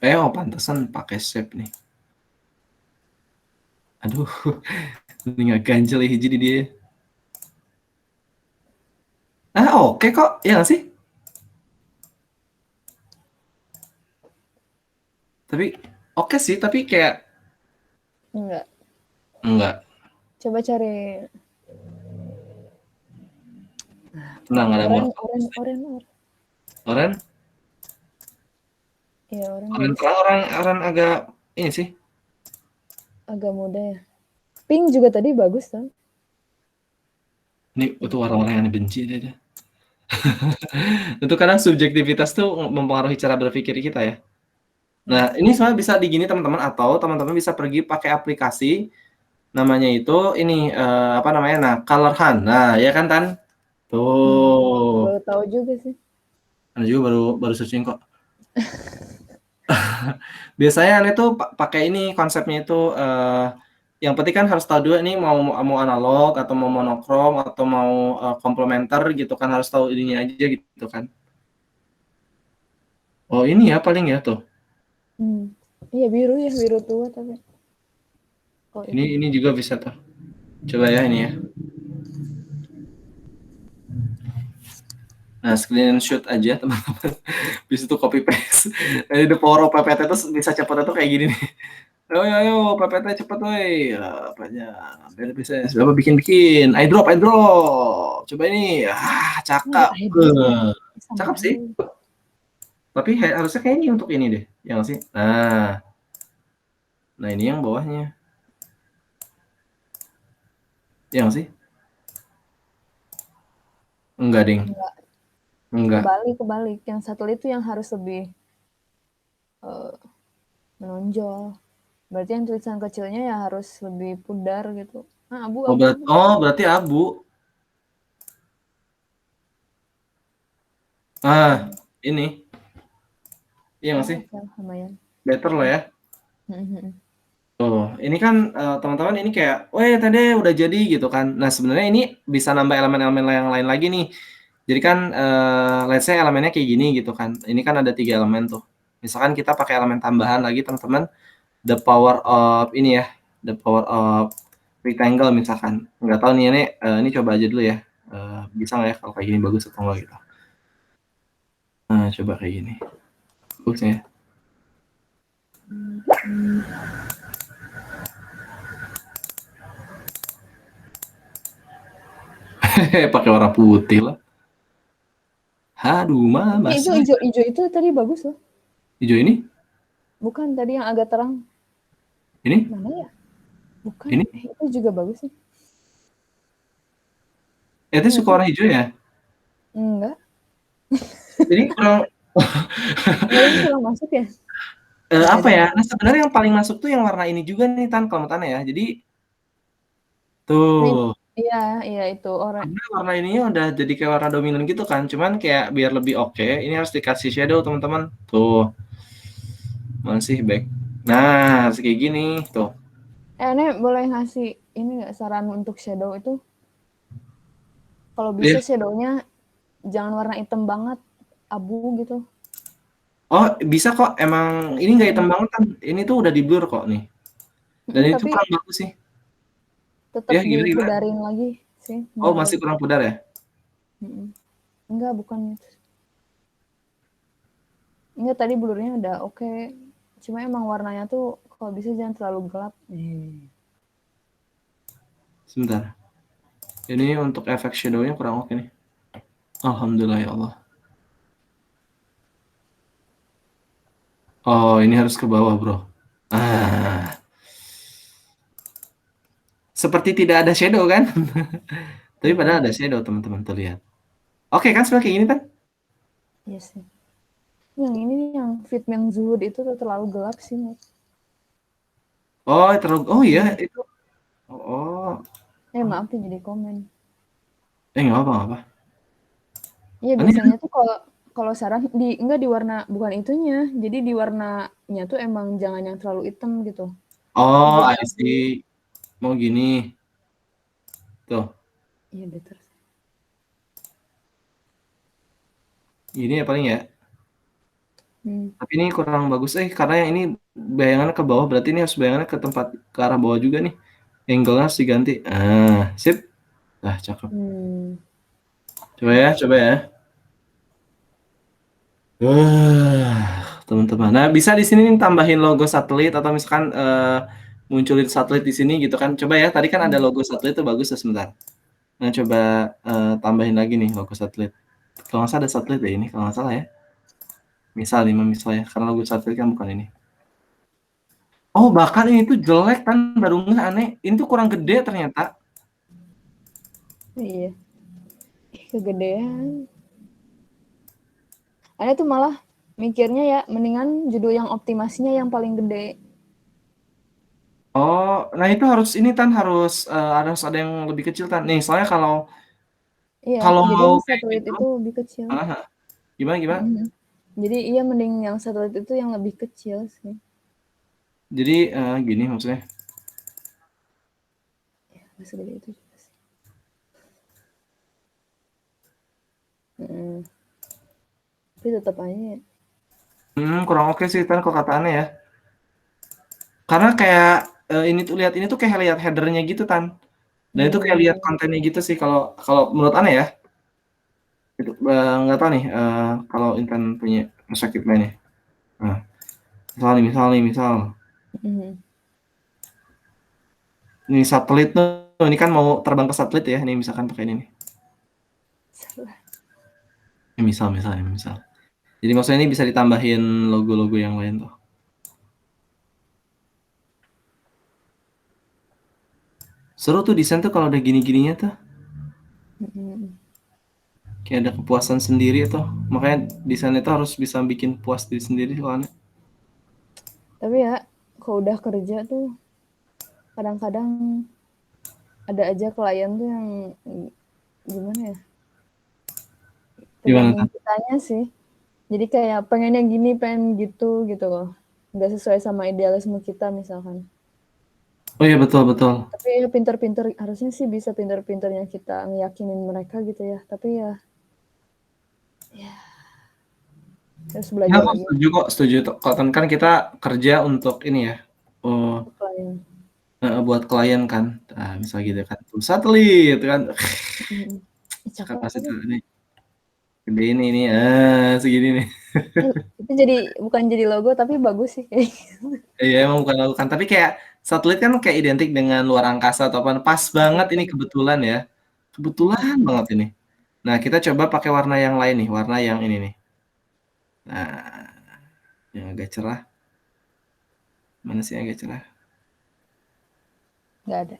kalau pantesan pakai shape nih. Aduh, ini nggak ganjel ya hiji di dia. Oke kok, ya nggak sih? Tapi oke sih, tapi kayak enggak. Coba cari Tenang, ada oren. Oren? Iya, oren Oren bagus. orang agak ini sih. Agak muda ya. Pink juga tadi bagus kan? Ini itu warna-warna yang benci deh. Itu kadang subjektivitas tuh mempengaruhi cara berpikir kita ya. Ya. Nah, ini sebenarnya bisa di gini teman-teman, atau teman-teman bisa pergi pakai aplikasi, namanya itu ini, apa namanya, nah, Color Hunt. Nah, ya kan Tan? Tuh. Baru tahu juga sih. Ana juga baru baru searching kok. Biasanya aneh tuh pakai ini konsepnya itu, yang penting kan harus tahu dulu nih mau analog atau mau monokrom atau mau, komplementer gitu kan, harus tahu ininya aja gitu kan. Oh ini ya paling ya tuh. Iya biru ya, biru tua tapi. Oh itu. Ini juga bisa tuh. Coba ya ini ya. Nah, screenshot aja teman-teman. Bisa tuh copy paste. Jadi the power of PPT itu bisa cepetnya tuh kayak gini nih. Ayo, ayo, PPT cepet woi. Apanya? Bisa. Siapa bikin-bikin? iDrop, iDrop. Coba ini. Ada Cakep. eyedrop ya. Sama Cakep sih. aja. Tapi harusnya kayak ini untuk ini deh. Ya nggak sih? Nah ini yang bawahnya. Ya nggak sih? Enggak, ding. Enggak. Enggak. Kebalik. Yang satu itu yang harus lebih menonjol. Berarti yang tulisan kecilnya ya harus lebih pudar gitu. Abu. Berarti abu. Ini. Iya nggak sih? Oke, lumayan. Better lah ya. Tuh, ini kan teman-teman ini kayak, tadi udah jadi gitu kan. Nah sebenarnya ini bisa nambah elemen-elemen yang lain lagi nih. Jadi kan, let's say elemennya kayak gini gitu kan. Ini kan ada 3 elemen tuh. Misalkan kita pakai elemen tambahan lagi teman-teman, the power of ini ya, the power of rectangle misalkan. Nggak tahu nih ini coba aja dulu ya. Bisa nggak ya kalau kayak gini bagus atau enggak gitu. Nah coba kayak gini. Bagus ya. Pakai warna putih lah. Aduh, mama. Itu hijau itu tadi bagus loh. Hijau ini? Bukan tadi yang agak terang. Ini? Mana ya? Bukan. Ini? Itu juga bagus sih. Itu suka warna hijau ya? Enggak. Jadi kurang Ini kurang masuk ya? apa ya? Nah, sebenarnya yang paling masuk tuh yang warna ini juga nih Tan, kalau menurut Ana ya. Jadi tuh. Iya itu Karena warna ininya udah jadi kayak warna dominan gitu kan. Cuman kayak biar lebih oke, ini harus dikasih shadow teman-teman. Tuh. Masih back. Nah, harus kayak gini. Tuh. Ini boleh ngasih ini nggak saran untuk shadow itu? Kalau Iya. bisa shadownya jangan warna hitam banget, abu gitu. Oh, bisa kok. Emang ini nggak hitam banget kan. Ini tuh udah di blur kok nih. Dan itu Tapi kurang bagus sih. tetap Ya, gimana? dipudarin lagi sih. Oh, masih kurang pudar ya? Enggak, bukan itu. Enggak, tadi blurnya udah oke. Cuma emang warnanya tuh kalau bisa jangan terlalu gelap. Sebentar. Ini untuk efek shadow-nya kurang oke nih. Alhamdulillah ya Allah. Oh, ini harus ke bawah, bro. Seperti tidak ada shadow kan? Tapi padahal ada shadow, teman-teman. Terlihat. Oke kan, sebenarnya kayak gini kan? Iya sih. Yang ini yang fit yang Zuhud itu tuh terlalu gelap sih. Oh iya, itu. Oh. Maaf ya jadi komen. Nggak apa-apa. Iya biasanya tuh kalau saran enggak di warna bukan itunya. Jadi di warnanya tuh emang jangan yang terlalu hitam gitu. Oh, Jadi I see. Mau gini. Tuh. Iya better. Gini ya paling ya. Tapi ini kurang bagus. Karena yang ini bayangannya ke bawah. Berarti ini harus bayangannya ke arah bawah juga nih. Angle-nya harus diganti. Sip. Cakep. Coba ya. Teman-teman. Nah, bisa di sini nih tambahin logo satelit atau misalkan munculin satelit di sini gitu kan. Coba ya, tadi kan ada logo satelit itu bagus ya sebentar. Nah, coba tambahin lagi nih logo satelit. Kalau nggak salah ada satelit ya ini, kalau nggak salah ya. Misal ya, karena logo satelit kan bukan ini. Oh, bahkan ini tuh jelek kan, baru nggak aneh. Ini tuh kurang gede ternyata. Iya. Kegedean. Aneh tuh malah mikirnya ya mendingan judul yang optimasinya yang paling gede. Oh, nah itu harus ini Tan, harus ada yang lebih kecil Tan. Nih, soalnya kalau Iya, kalau jadi mau yang kayak satelit gitu, itu lebih kecil. gimana gimana? Mhm. Jadi iya mending yang satelit itu yang lebih kecil sih. Jadi gini maksudnya. Nggak segede itu juga sih. Mhm. Tapi tetap aja Kurang oke sih Tan kok kata aneh ya. Karena kayak ini tuh lihat ini tuh kayak lihat headernya gitu Tan. Dan itu kayak lihat kontennya gitu sih kalau kalau menurut aneh ya. Itu nggak tahu nih kalau Intan punya perspektif lainnya. Nah, misal Mhm. ini satelit tuh ini kan mau terbang ke satelit ya. Ini misalkan pakai ini nih. Salah. Ini misal. Jadi maksudnya ini bisa ditambahin logo-logo yang lain tuh. Seru tuh desain tuh kalau udah gini-gininya tuh. Mhm. Kayak ada kepuasan sendiri tuh. Makanya desain itu harus bisa bikin puas diri sendiri soalnya. Tapi ya kalau udah kerja tuh kadang-kadang ada aja klien tuh yang gimana ya? Gimana Tergantung tuh? kitanya sih. Jadi kayak pengennya gini, pengen gitu loh. Nggak sesuai sama idealisme kita misalkan. Oh iya betul betul. Tapi ya pinter-pinter, harusnya sih bisa pinter-pinternya kita ngeyakinin mereka gitu ya. Tapi ya harus Ya belajar aku lagi setuju kok. Kan kita kerja untuk ini ya. Oh, ke klien. buat klien kan. Nah, misal gitu kan. Satelit kan. Mhm. Ih, cakep Kapasitas tuh. ini gede ini segini nih. Itu jadi bukan jadi logo tapi bagus sih kayak gitu. Iya emang bukan tapi kayak satelit kan kayak identik dengan luar angkasa atau apa. Pas banget ini kebetulan ya. Kebetulan Mhm. banget ini. Nah, kita coba pakai warna yang lain nih, warna yang ini nih. Nah, yang agak cerah. Mana sih yang agak cerah? Nggak ada.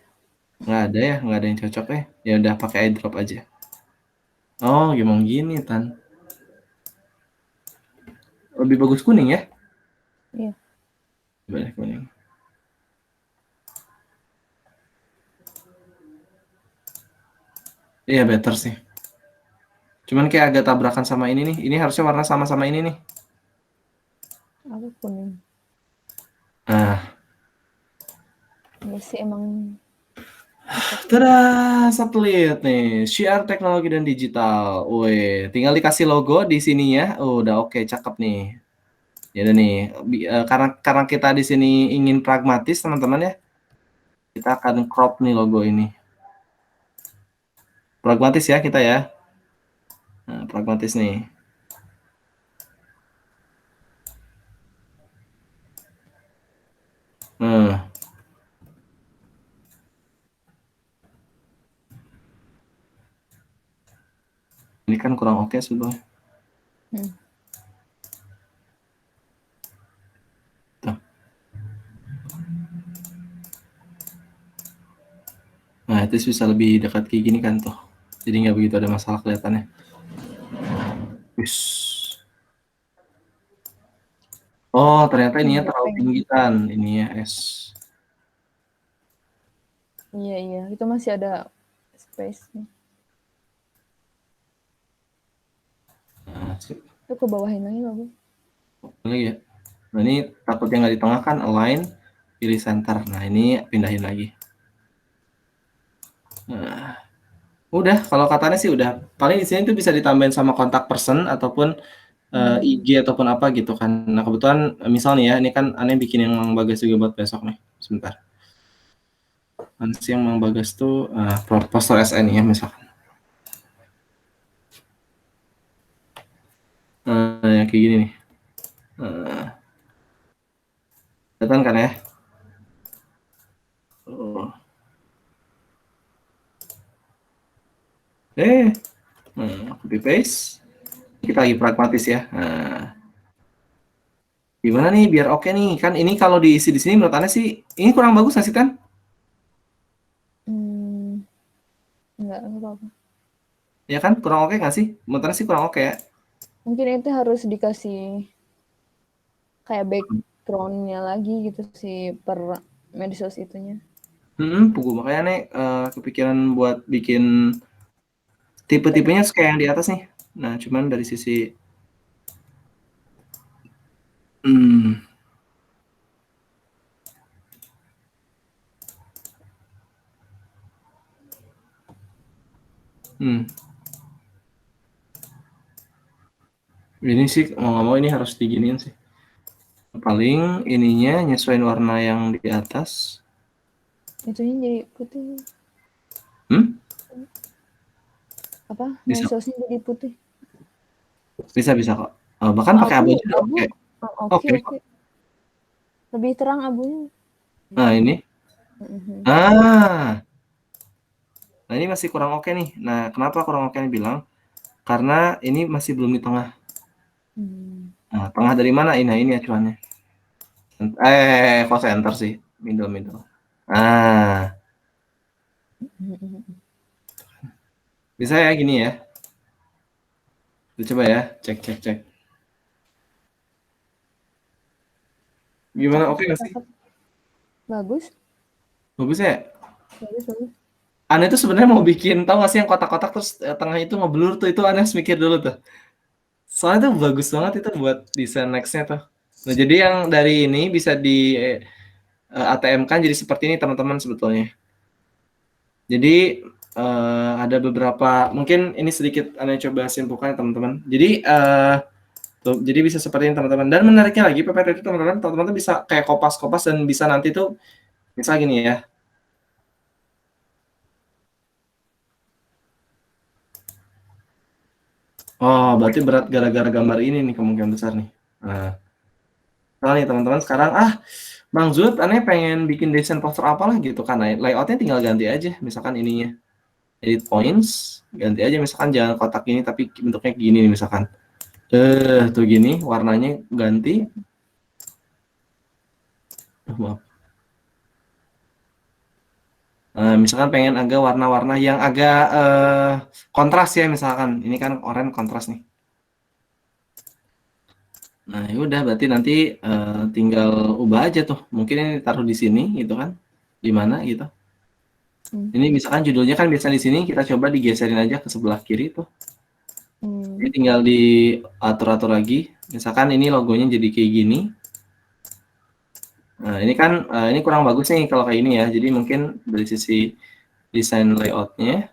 Nggak ada yang cocok ya. Ya udah pakai eyedrop aja. Oh, gimana gini, Tan? Lebih bagus kuning ya? Iya. Boleh kuning. Iya, better sih. Cuman kayak agak tabrakan sama ini nih. Ini harusnya warna sama-sama ini nih. Aku kuning. Nah, Ya sih emang cocok. tada, satelit nih. Syiar teknologi dan digital. Wih, tinggal dikasih logo di sini ya. Oh, udah oke, cakep nih. Ya udah nih, karena kita di sini ingin pragmatis teman-teman ya, kita akan crop nih logo ini. Pragmatis ya kita ya. Nah, pragmatis nih. Nah, ini kan kurang oke sebetulnya. Hmm. Tuh. Nah, itu bisa lebih dekat kayak gini kan tuh. Jadi nggak begitu ada masalah kelihatannya. Wish. Oh, ternyata ininya terlalu Gepeng. tinggi kan. Ini ya S. Iya iya. Itu masih ada space nih. Nah, sip. Itu ke bawahin lagi logo. Lagi ya. Nah, ini takutnya nggak di tengah kan, align, pilih center. Nah, ini pindahin lagi. Nah, udah, kalau katanya sih udah. Paling di sini tuh bisa ditambahin sama kontak person ataupun IG ataupun apa gitu kan. Nah, kebetulan misal nih ya, ini kan aneh bikin yang Mang Bagas juga buat besok nih. Sebentar. Nanti yang Mang Bagas tuh poster SN ya misalkan. Yang kayak gini nih. Kelihatan kan ya? Oh. Copy paste. Kita lagi pragmatis ya. Nah, gimana nih biar oke nih? Kan ini kalau diisi di sini menurut Anda sih ini kurang bagus nggak sih Tan? Enggak apa-apa. Ya kan kurang oke nggak sih? Menurut Anda sih kurang oke ya. Mungkin itu harus dikasih kayak background-nya lagi gitu sih per medsos itunya. Pugu makanya nih kepikiran buat bikin tipe-tipenya kayak yang di atas nih. Nah, cuman dari sisi hmm, hmm, ini sih mau nggak mau ini harus diginiin sih. Paling ininya nyesuaiin warna yang di atas. Itunya jadi putih. Hmm? Apa? Bisa, Medsosnya jadi putih. bisa kok. Bahkan pakai abu aja udah Abu. oke. Oh, oke, Oke oke. kok. Lebih terang abunya. Nah, ini. Mhm. Ah, nah ini masih kurang oke nih. Nah, kenapa kurang oke nih bilang? Karena ini masih belum di tengah. Hmm. Nah, tengah dari mana? Nah, ini acuannya. Kok center sih? Middle. Ah, bisa ya gini ya. Kita coba ya, cek. Gimana? Cakep, Oke nggak sih? cakep. Bagus. Bagus ya? Bagus. Aneh tuh sebenarnya mau bikin, tahu nggak sih yang kotak-kotak terus tengah itu ngeblur tuh, itu aneh harus mikir dulu tuh. Soalnya tuh bagus banget itu buat desain nextnya tuh. Nah jadi yang dari ini bisa di ATM kan jadi seperti ini teman-teman sebetulnya. Jadi ada beberapa, mungkin ini sedikit aneh coba simpulkan ya teman-teman. Jadi tuh, jadi bisa seperti ini teman-teman. Dan menariknya lagi PPT itu teman-teman tuh bisa kayak kopas-kopas dan bisa nanti tuh misal gini ya. Oh, berarti berat gara-gara gambar ini nih kemungkinan besar nih. Nah, soalnya nih teman-teman sekarang Bang Zud aneh pengen bikin desain poster apalah gitu kan. Nah, layoutnya tinggal ganti aja misalkan ininya. Edit points, ganti aja misalkan jangan kotak ini tapi bentuknya gini nih misalkan. Tuh gini, warnanya ganti. Maaf. Misalkan pengen agak warna-warna yang agak kontras ya misalkan. Ini kan oranye kontras nih. Nah, ya udah berarti nanti tinggal ubah aja tuh. Mungkin ini taruh di sini gitu kan. Di mana gitu. Ini misalkan judulnya kan biasa di sini, kita coba digeserin aja ke sebelah kiri tuh. Jadi tinggal diatur-atur lagi. Misalkan ini logonya jadi kayak gini. Nah, ini kan ini kurang bagus nih kalau kayak ini ya. Jadi mungkin dari sisi desain layoutnya,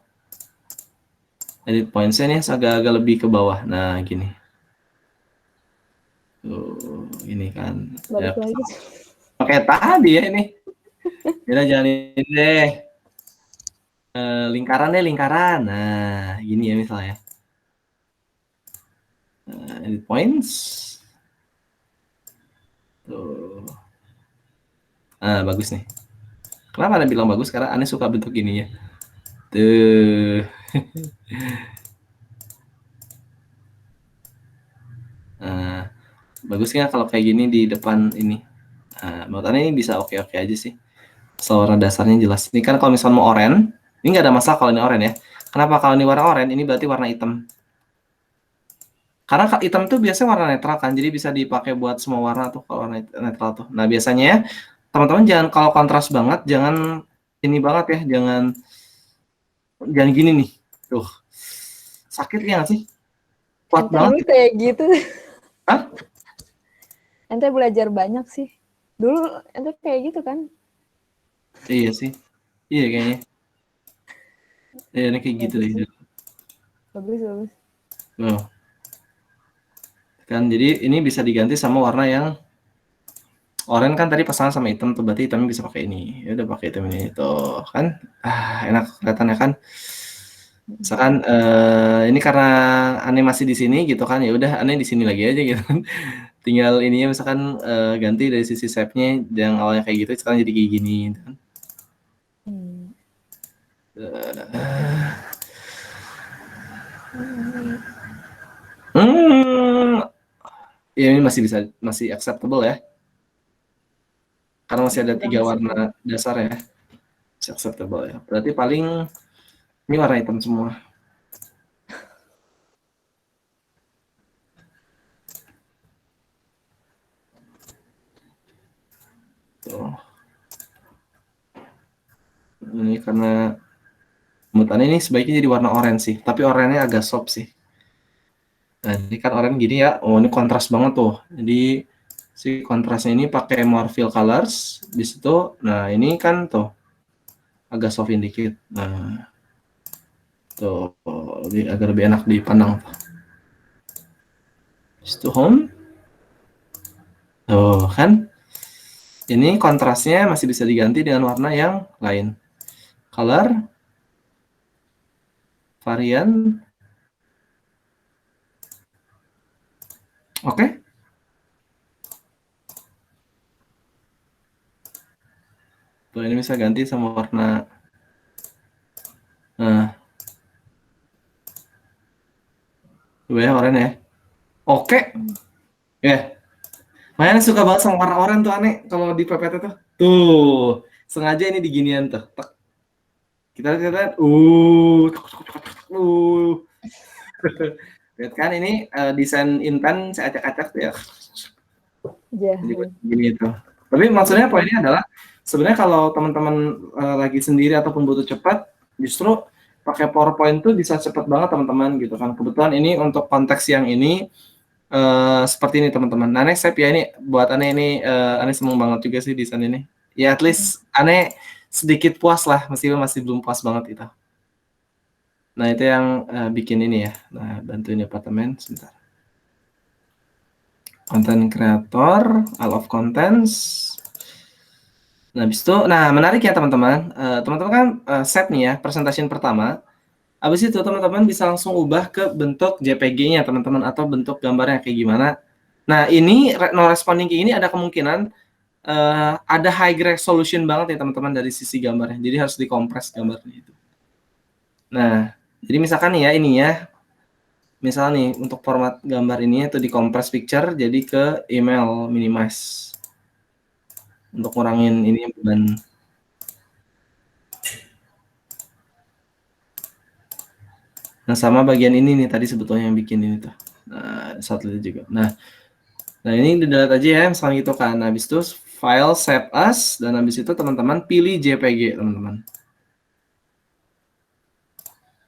edit points-nya nih agak-agak lebih ke bawah. Nah, gini. Tuh, ini kan. Ya, Balik lagi. pakai tadi ya ini. Kita jalanin deh. Lingkaran deh, lingkaran. Nah, gini ya misalnya. Edit points. Tuh. Nah, bagus nih. Kenapa Anda bilang bagus? Karena Anda suka bentuk gini ya. Tuh. Nah, bagusnya kalau kayak gini di depan ini. Nah, menurut Anda ini bisa oke-oke aja sih. So, warna dasarnya jelas. Ini kan kalau misalnya mau oranye, ini nggak ada masalah kalau ini oranye ya. Kenapa kalau ini warna oranye, ini berarti warna hitam. Karena hitam tuh biasanya warna netral kan, jadi bisa dipakai buat semua warna tuh kalau warna netral tuh. Nah, biasanya teman-teman jangan kalau kontras banget, jangan ini banget ya, jangan gini nih. Tuh. Sakit ya nggak sih? Kuat Ente banget dulu gitu. kayak gitu. Hah? Ente belajar banyak sih. Dulu ente kayak gitu kan? Iya sih. Iya kayaknya. Iya, ini kayak gitu Bagus deh. sih. Bagus. Oh. Kan jadi ini bisa diganti sama warna yang oranye kan tadi pasangan sama hitam tuh berarti hitamnya bisa pakai ini. Ya udah pakai hitam ini tuh kan. Enak kelihatannya kan. Misalkan ini karena aneh masih di sini gitu kan, ya udah aneh di sini lagi aja gitu kan. Tinggal ininya misalkan ganti dari sisi shape-nya yang awalnya kayak gitu sekarang jadi kayak gini gitu kan. Ya ini masih acceptable ya. Karena masih ada Kurang 3 sih. warna dasar ya. Masih acceptable ya. Berarti paling ini warna hitam semua. Tuh. Ini karena menurut Ane ini sebaiknya jadi warna oranye sih, tapi oranye agak soft sih. Nah, ini kan oranye gini ya. Oh, ini kontras banget tuh. Jadi si kontrasnya ini pakai Morphle Colors di situ. Nah, ini kan tuh agak softin dikit. Nah, tuh agak lebih enak dipandang. Situ home. Tuh kan. Ini kontrasnya masih bisa diganti dengan warna yang lain. Color, varian. Oke. Tuh ini bisa ganti sama warna. Nah, coba ya oranye ya. Oke. Ya. Makanya suka banget sama warna oranye tuh aneh kalau di PPT tuh. Tuh, sengaja ini diginian tuh. Kita lihat, lihat kan ini desain Intan saya acak-acak tuh ya. Jadi gini itu. Tapi maksudnya poinnya adalah sebenarnya kalau teman-teman lagi sendiri ataupun butuh cepat, justru pakai PowerPoint tuh bisa cepat banget teman-teman gitu kan. Kebetulan ini untuk konteks yang ini seperti ini teman-teman. Nah, next step ya ini buat Ane ini Ane seneng banget juga sih desain ini. Ya at least Ane sedikit puas lah, meskipun masih belum puas banget itu. Nah, itu yang bikin ini ya. Nah, bantuin departemen sebentar. Content creator, all of contents. Nah, habis itu, nah menarik ya teman-teman. Teman-teman kan set nih ya, presentation pertama. Habis itu teman-teman bisa langsung ubah ke bentuk JPG-nya teman-teman atau bentuk gambarnya kayak gimana. Nah, ini no responding kayak ini ada kemungkinan ada high resolution banget ya teman-teman dari sisi gambarnya. Jadi harus dikompres gambarnya itu. Nah, jadi misalkan nih ya ini ya. Misal nih untuk format gambar ini itu di compress picture jadi ke email minimize untuk ngurangin ini beban. Nah sama bagian ini nih tadi sebetulnya yang bikin ini tuh. Nah satelit juga. Nah ini di delete aja ya misalnya gitu kan. Nah, habis itu file save as dan habis itu teman-teman pilih JPG teman-teman.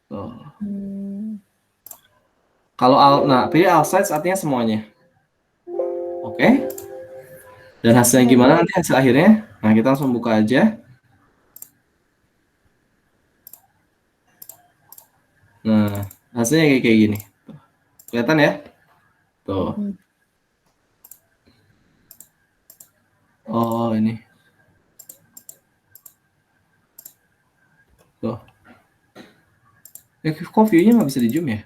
Tuh. Kalau nah pilih all size artinya semuanya. Oke. Dan hasilnya gimana nanti hasil akhirnya? Nah, kita langsung buka aja. Nah, hasilnya kayak gini. Tuh. Kelihatan ya? Tuh. Oh, ini. Tuh. Kok view-nya nggak bisa di zoom ya?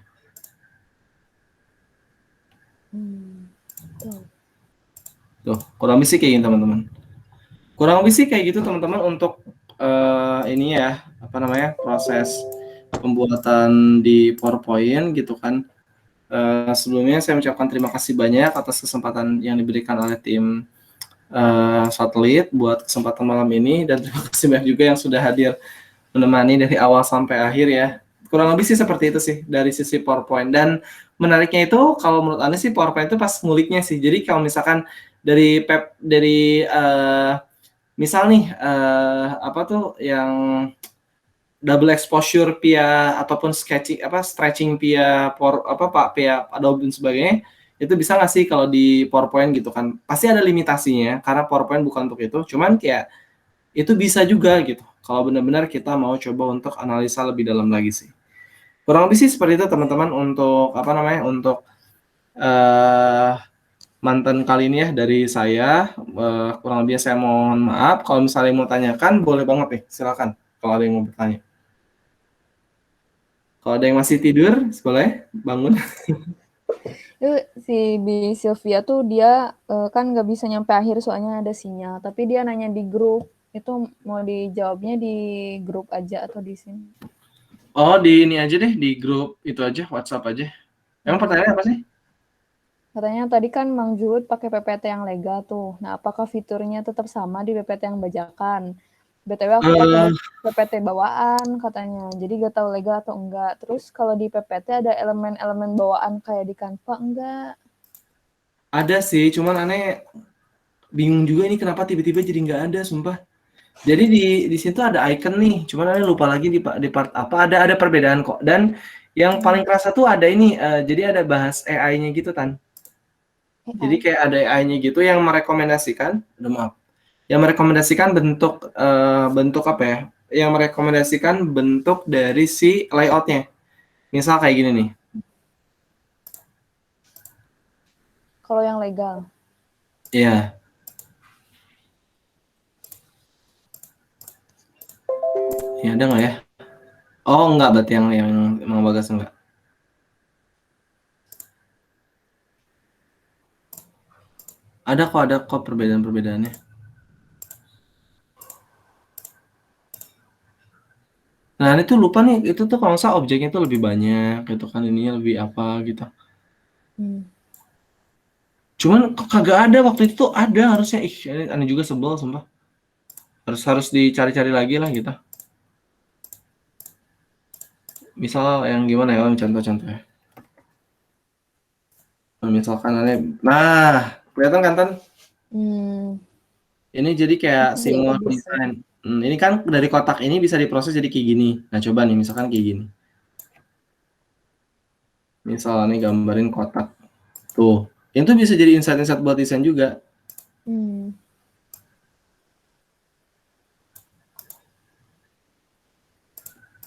Tuh, kurang lebih sih kayak gini teman-teman. Kurang lebih sih kayak gitu teman-teman untuk ini ya, apa namanya, proses pembuatan di PowerPoint gitu kan. Sebelumnya saya mengucapkan terima kasih banyak atas kesempatan yang diberikan oleh tim satelit buat kesempatan malam ini dan terima kasih banyak juga yang sudah hadir menemani dari awal sampai akhir ya. Kurang lebih sih seperti itu sih dari sisi PowerPoint dan menariknya itu kalau menurut Anda sih PowerPoint itu pas nguliknya sih. Jadi kalau misalkan dari misal nih apa tuh yang double exposure via ataupun stretching via via Adobe dan sebagainya itu bisa nggak sih kalau di PowerPoint gitu kan pasti ada limitasinya karena PowerPoint bukan untuk itu cuman kayak itu bisa juga gitu kalau benar-benar kita mau coba untuk analisa lebih dalam lagi sih kurang lebih sih seperti itu teman-teman untuk apa namanya untuk mantan kali ini ya dari saya kurang lebih saya mohon maaf kalau misalnya mau tanyakan boleh banget nih silakan kalau ada yang mau bertanya. Kalau ada yang masih tidur, boleh bangun. Itu si Bi Sylvia tuh dia kan nggak bisa nyampe akhir soalnya ada sinyal. Tapi dia nanya di grup. Itu mau dijawabnya di grup aja atau di sini? Oh, di ini aja deh, di grup itu aja, WhatsApp aja. Emang pertanyaannya apa sih? Katanya tadi kan Mang Juhud pakai PPT yang lega tuh. Nah, apakah fiturnya tetap sama di PPT yang bajakan? BTW aku pakai PPT bawaan katanya. Jadi gak tahu lega atau enggak. Terus kalau di PPT ada elemen-elemen bawaan kayak di Canva enggak? Ada sih, cuman aneh bingung juga ini kenapa tiba-tiba jadi nggak ada, sumpah. Jadi di situ ada icon nih, cuman Ane lupa lagi di part apa, ada perbedaan kok. Dan yang paling kerasa tuh ada ini, jadi ada bahas AI-nya gitu, Tan. Jadi AI. kayak ada AI-nya gitu yang merekomendasikan, aduh maaf, yang merekomendasikan bentuk, bentuk apa ya, yang merekomendasikan bentuk dari si layout-nya. Misal kayak gini nih. Kalau yang legal. Iya. Ya ada nggak ya? Oh enggak, berarti yang Mang Bagas enggak. Ada kok perbedaan-perbedaannya. Nah, ini tuh lupa nih, itu tuh kalau nggak salah objeknya tuh lebih banyak gitu kan, ininya lebih apa gitu. Cuman kok kagak ada waktu itu tuh ada harusnya. Ih, ini aneh juga sebel sumpah. Harus dicari-cari lagi lah gitu. Misal yang gimana ya, contoh-contoh ya. Misalkan aneh, nah, kelihatan kan Tan? Ini jadi kayak Itu dia semua bisa. desain. Ini kan dari kotak ini bisa diproses jadi kayak gini. Nah, coba nih misalkan kayak gini. Misalnya gambarin kotak. Tuh. Itu bisa jadi insight-insight buat desain juga.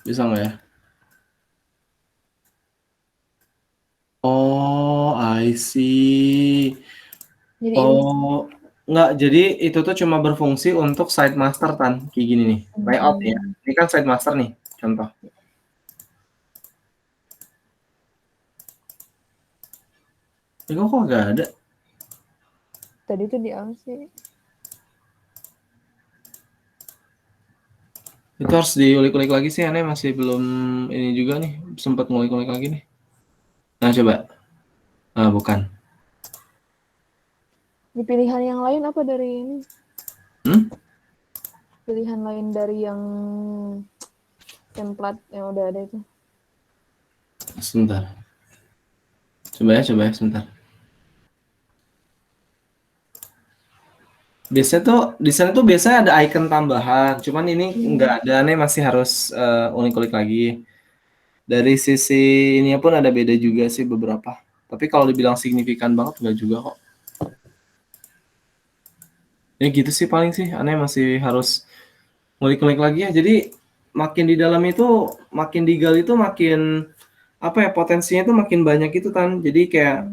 Bisa nggak ya? Oh, I see. Jadi Oh, nggak. Jadi itu tuh cuma berfungsi untuk site master Tan. Kayak gini nih. Layout ya. Ini kan site master nih. Contoh. Ini kok nggak ada? tadi tuh di apa sih? Itu harus diulik-ulik lagi sih. Aneh masih belum ini juga nih. Sempat ngulik-ngulik lagi nih. Nah, coba. Ah, bukan. Di pilihan yang lain apa dari ini? Pilihan lain dari yang template yang udah ada itu. Sebentar. Coba ya, sebentar. Biasanya tuh di sana tuh biasanya ada icon tambahan, cuman ini nggak ada, nih masih harus ulik-ulik lagi. Dari sisi ini pun ada beda juga sih beberapa. Tapi kalau dibilang signifikan banget nggak juga kok. Ya gitu sih paling sih, aneh masih harus ngulik-ngulik lagi ya. Jadi makin di dalam itu, makin digali itu makin apa ya, potensinya itu makin banyak itu kan. Jadi kayak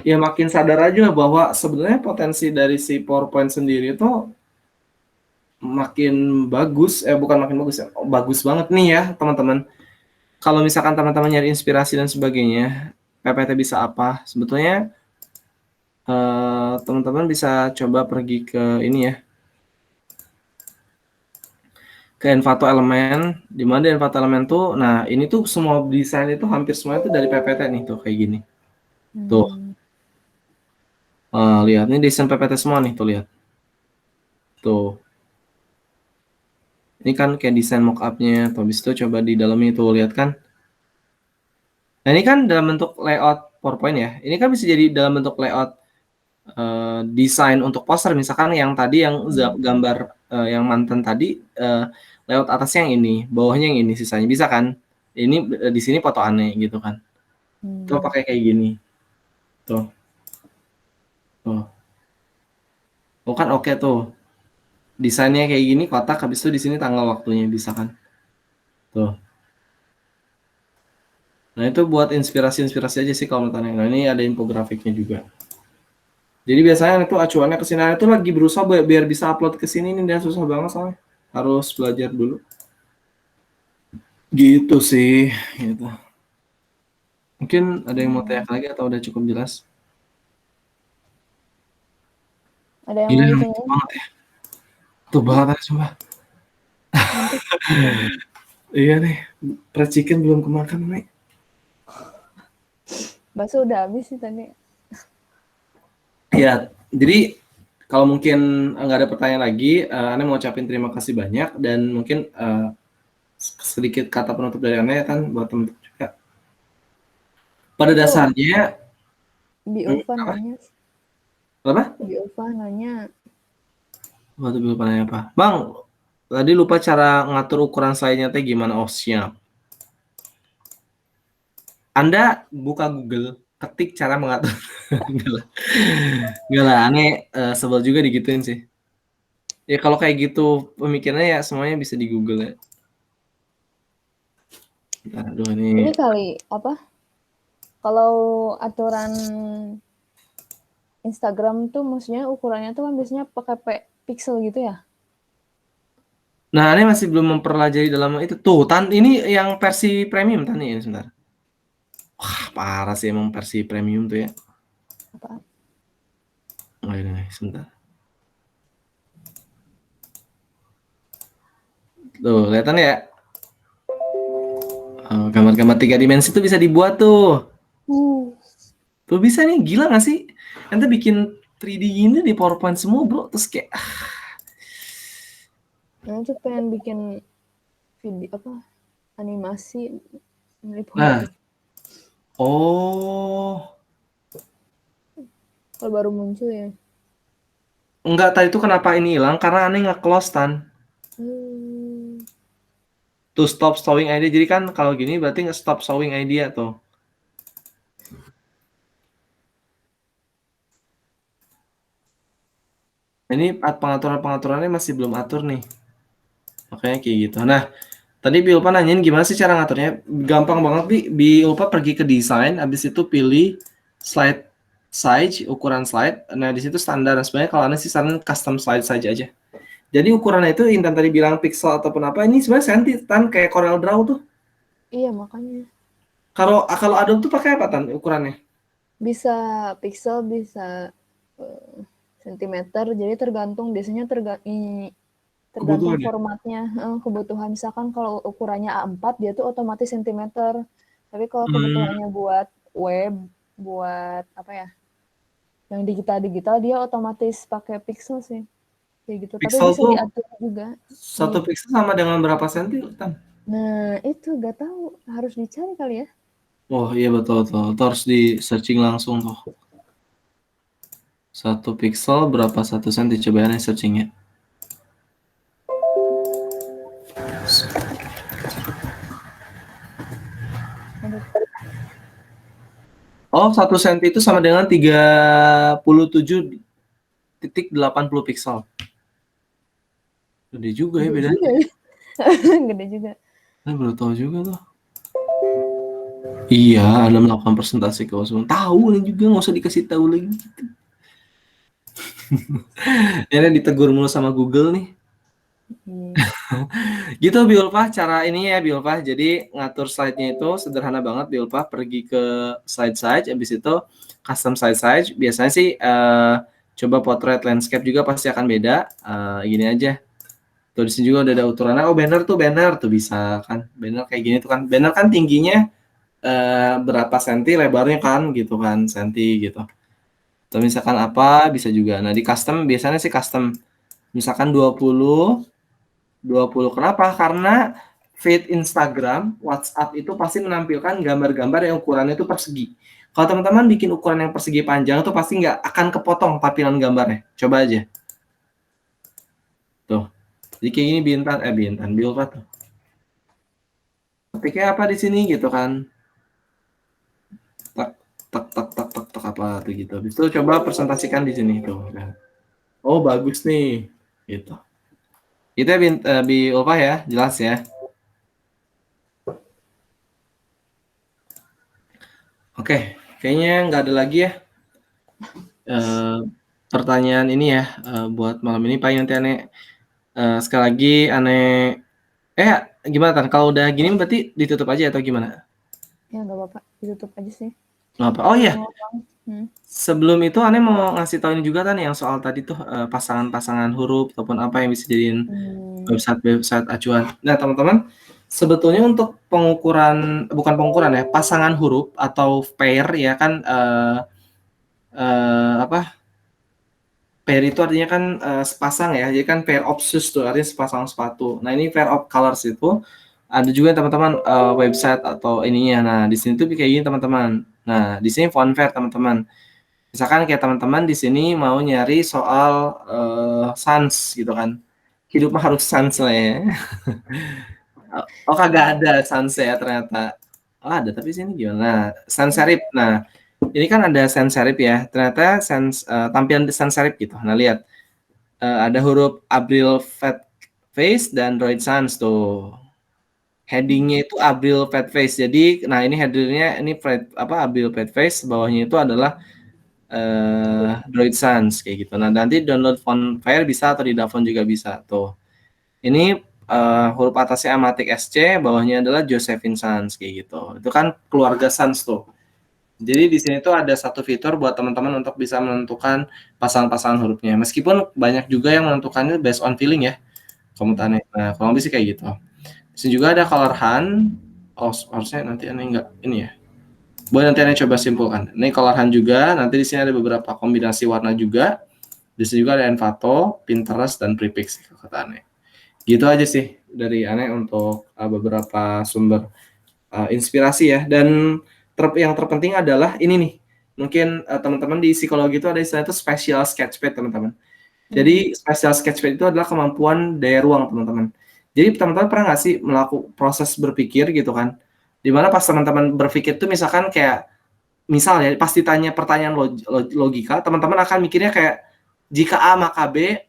ya makin sadar aja bahwa sebenarnya potensi dari si PowerPoint sendiri itu makin bagus, bukan makin bagus ya, bagus banget nih ya teman-teman. Kalau misalkan teman-teman nyari inspirasi dan sebagainya, PPT bisa apa? Sebetulnya teman-teman bisa coba pergi ke ini ya, ke Envato Elemen. Di mana di Envato Elemen tuh, nah ini tuh semua desain itu hampir semua itu dari PPT nih tuh kayak gini. Tuh, lihat ini desain PPT semua nih tuh, lihat. Tuh. Ini kan kayak desain mockupnya, tuh habis itu coba di dalamnya itu lihat kan. Nah ini kan dalam bentuk layout PowerPoint ya. Ini kan bisa jadi dalam bentuk layout desain untuk poster, misalkan yang tadi yang gambar yang mantan tadi, layout atasnya yang ini, bawahnya yang ini, sisanya bisa kan. Ini di sini foto aneh gitu kan. Tuh pakai kayak gini. Tuh. Tuh. Oh kan oke tuh. Desainnya kayak gini, kotak, habis itu di sini tanggal waktunya bisa kan. Tuh. Nah, itu buat inspirasi-inspirasi aja sih kalau menurut. Nah, ini ada infografiknya juga. Jadi biasanya itu acuannya ke sini, itu lagi berusaha biar bisa upload ke sini nih, dia susah banget soalnya. Harus belajar dulu. Gitu sih, gitu. Mungkin ada yang mau tanya lagi atau udah cukup jelas? Ada yang Gila, mau ngantuk ditanyain? banget ya. Tuh banget aja sumpah. Ngantuk. Iya nih, fried chicken belum kemakan nih. Bakso udah habis sih tadi. Ya, jadi kalau mungkin nggak ada pertanyaan lagi, Ane mau ucapin terima kasih banyak dan mungkin sedikit kata penutup dari Ane kan buat teman-teman juga. Pada Itu dasarnya, Biova Apa? nanya. Apa? Biova nanya. Waktu lupa nanya apa? Bang, tadi lupa cara ngatur ukuran slide-nya teh gimana? Oh, siap. Anda buka Google, ketik cara mengatur. Enggak lah. Enggak lah, aneh sebel juga digituin sih. Ya kalau kayak gitu pemikirannya ya semuanya bisa di Google ya. Aduh Ini ini kali apa? Kalau aturan Instagram tuh maksudnya ukurannya tuh kan biasanya pakai pixel gitu ya? Nah, ini masih belum mempelajari dalam itu. Tuh, ini yang versi premium Tan ini sebentar. Wah, parah sih emang versi premium tuh ya. Apa? Oh, ini sebentar. Tuh, kelihatan ya? Gambar-gambar 3 dimensi tuh bisa dibuat tuh. Tuh bisa nih, gila gak sih? Ente bikin 3D gini di PowerPoint semua, bro. Terus kayak, Nah, tuh pengen bikin video apa? Animasi di nah. PowerPoint. Oh. Kalau baru muncul ya. Enggak, tadi itu kenapa ini hilang? Karena aneh nge-close, Tan. To stop showing idea. Jadi kan kalau gini berarti nge-stop showing idea tuh. Ini pengaturan-pengaturannya masih belum atur nih. Makanya kayak gitu. Nah, tadi Bilpa nanyain gimana sih cara ngaturnya? Gampang banget, Bilpa pergi ke desain, habis itu pilih slide size, ukuran slide. Nah, di situ standar. Sebenarnya kalau aneh sih saran custom slide saja aja. Jadi ukurannya itu Intan tadi bilang pixel ataupun apa, ini sebenarnya senti, Tan, kayak Corel Draw tuh. Iya, makanya. Kalau Adobe tuh pakai apa, Tan, ukurannya? Bisa pixel, bisa sentimeter. Jadi tergantung biasanya tergantung Kebutuhan ya? formatnya, kebutuhan. Misalkan kalau ukurannya A4 dia tuh otomatis sentimeter. Tapi kalau kebutuhannya buat web, buat apa ya? Yang digital-digital dia otomatis pakai pixel sih. Kayak gitu. Tapi Pixel bisa tuh diatur juga. satu pixel sama dengan berapa senti, Tan? Nah, itu gak tahu, harus dicari kali ya. Oh iya betul betul. Itu harus di searching langsung tuh. 1 pixel berapa 1 senti? Coba ya searchingnya. Oh, 1 senti itu sama dengan 37,80 pixel. Gede juga ya Gede bedanya. juga ya. Gede juga. Saya baru tahu juga tuh. Iya, Anda melakukan presentasi keuangan. Tahu nih juga, nggak usah dikasih tahu lagi. Gitu. Ini ditegur mulu sama Google nih. Gitu Biulpa, cara ini ya Biulpa. Jadi ngatur slide-nya itu sederhana banget Biulpa. Pergi ke slide size, habis itu custom slide size. Biasanya sih coba portrait landscape juga pasti akan beda. Gini aja. Tuh di sini juga udah ada ukurannya. Oh banner tuh bisa kan. Banner kayak gini tuh kan. Banner kan tingginya berapa senti, lebarnya kan gitu kan, senti gitu. Atau misalkan apa bisa juga. Nah di custom biasanya sih custom. Misalkan 20. Kenapa? Karena feed Instagram, WhatsApp itu pasti menampilkan gambar-gambar yang ukurannya itu persegi. Kalau teman-teman bikin ukuran yang persegi panjang itu pasti nggak akan kepotong tampilan gambarnya. Coba aja. Tuh. Jadi kayak gini Bintan, Bilpa tuh. Ketiknya apa di sini gitu kan. Tak tak apa tuh gitu. Habis itu coba presentasikan di sini tuh. Oh, bagus nih. Gitu. Itu ya Bilpa ya, jelas ya. Oke, kayaknya nggak ada lagi ya pertanyaan ini ya buat malam ini. Paling nanti aneh sekali lagi aneh gimana Tan? Kalau udah gini berarti ditutup aja atau gimana? Ya nggak apa-apa, ditutup aja sih. Apa? Oh iya, Hmm. sebelum itu aneh mau ngasih tahu ini juga Tan yang soal tadi tuh pasangan-pasangan huruf ataupun apa yang bisa jadiin website acuan. Nah teman-teman, sebetulnya untuk bukan pengukuran ya, pasangan huruf atau pair ya kan apa? Pair itu artinya kan sepasang ya, jadi kan pair of shoes tuh artinya sepasang sepatu. Nah ini pair of colors itu ada juga teman-teman website atau ininya. Nah di sini tuh kayak gini teman-teman. Nah di sini font fair teman-teman. Misalkan kayak teman-teman di sini mau nyari soal sans gitu kan. Hidup mah harus sans lah ya. Oh kagak ada sans ya ternyata. Oh ada tapi sini gimana? Sans serif. Nah ini kan ada sans serif ya. Ternyata tampilan sans serif gitu. Nah lihat ada huruf Abril Fat Face dan Droid Sans tuh. Headingnya itu Abril Fat Face. Jadi, nah ini headernya ini Abril Fat Face. Bawahnya itu adalah Droid Sans kayak gitu. Nah nanti download Fontfire bisa atau di Davon juga bisa tuh. Ini huruf atasnya Amatic SC, bawahnya adalah Josephine Sans kayak gitu. Itu kan keluarga Sans tuh. Jadi di sini tuh ada satu fitur buat teman-teman untuk bisa menentukan pasangan-pasangan hurufnya. Meskipun banyak juga yang menentukannya based on feeling ya. Komentarnya. Nah, kurang lebih sih kayak gitu. Di sini juga ada color hunt. Oh, harusnya nanti aneh enggak ini ya. Boleh nanti aneh coba simpulkan. Ini color hunt juga. Nanti di sini ada beberapa kombinasi warna juga. Di sini juga ada Envato, Pinterest, dan Prefix kata aneh. Gitu aja sih dari aneh untuk beberapa sumber inspirasi ya. Dan yang terpenting adalah ini nih. Mungkin teman-teman di psikologi itu ada istilah itu special sketchpad teman-teman. Jadi special sketchpad itu adalah kemampuan daya ruang teman-teman. Jadi teman-teman pernah nggak sih melakukan proses berpikir gitu kan? Dimana pas teman-teman berpikir tuh misalkan kayak misal ya pas ditanya pertanyaan logika, teman-teman akan mikirnya kayak jika A maka B,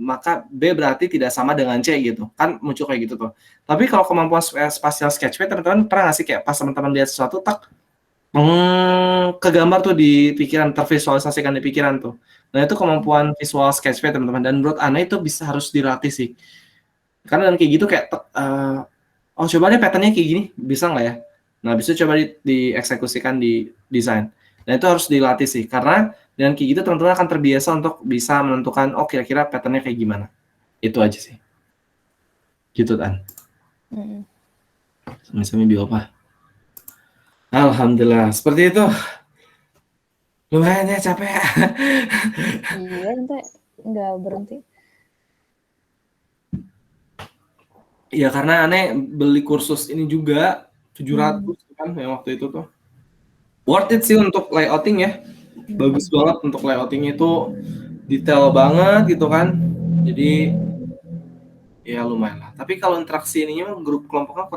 maka B berarti tidak sama dengan C gitu. Kan muncul kayak gitu tuh. Tapi kalau kemampuan spatial sketchpad, teman-teman pernah nggak sih kayak pas teman-teman lihat sesuatu tak kegambar tuh di pikiran, tervisualisasikan di pikiran tuh. Nah itu kemampuan visual sketchpad teman-teman. Dan menurut Ana itu bisa harus dilatih sih. Karena dengan kayak gitu kayak oh coba deh patternnya kayak gini, bisa nggak ya? Nah bisa coba dieksekusikan di desain. Nah itu harus dilatih sih. Karena dengan kayak gitu teman-teman akan terbiasa untuk bisa menentukan oh kira-kira patternnya kayak gimana. Itu aja sih. Gitu kan. Sami-sami biopa. Alhamdulillah. Seperti itu. Lumayan ya capek ya. Iya, nanti nggak berhenti. Iya karena aneh beli kursus ini juga 700 kan yang waktu itu tuh. Worth it sih untuk layouting ya. Bagus banget untuk layouting itu detail banget gitu kan. Jadi ya lumayan lah. Tapi kalau interaksi ininya grup kelompoknya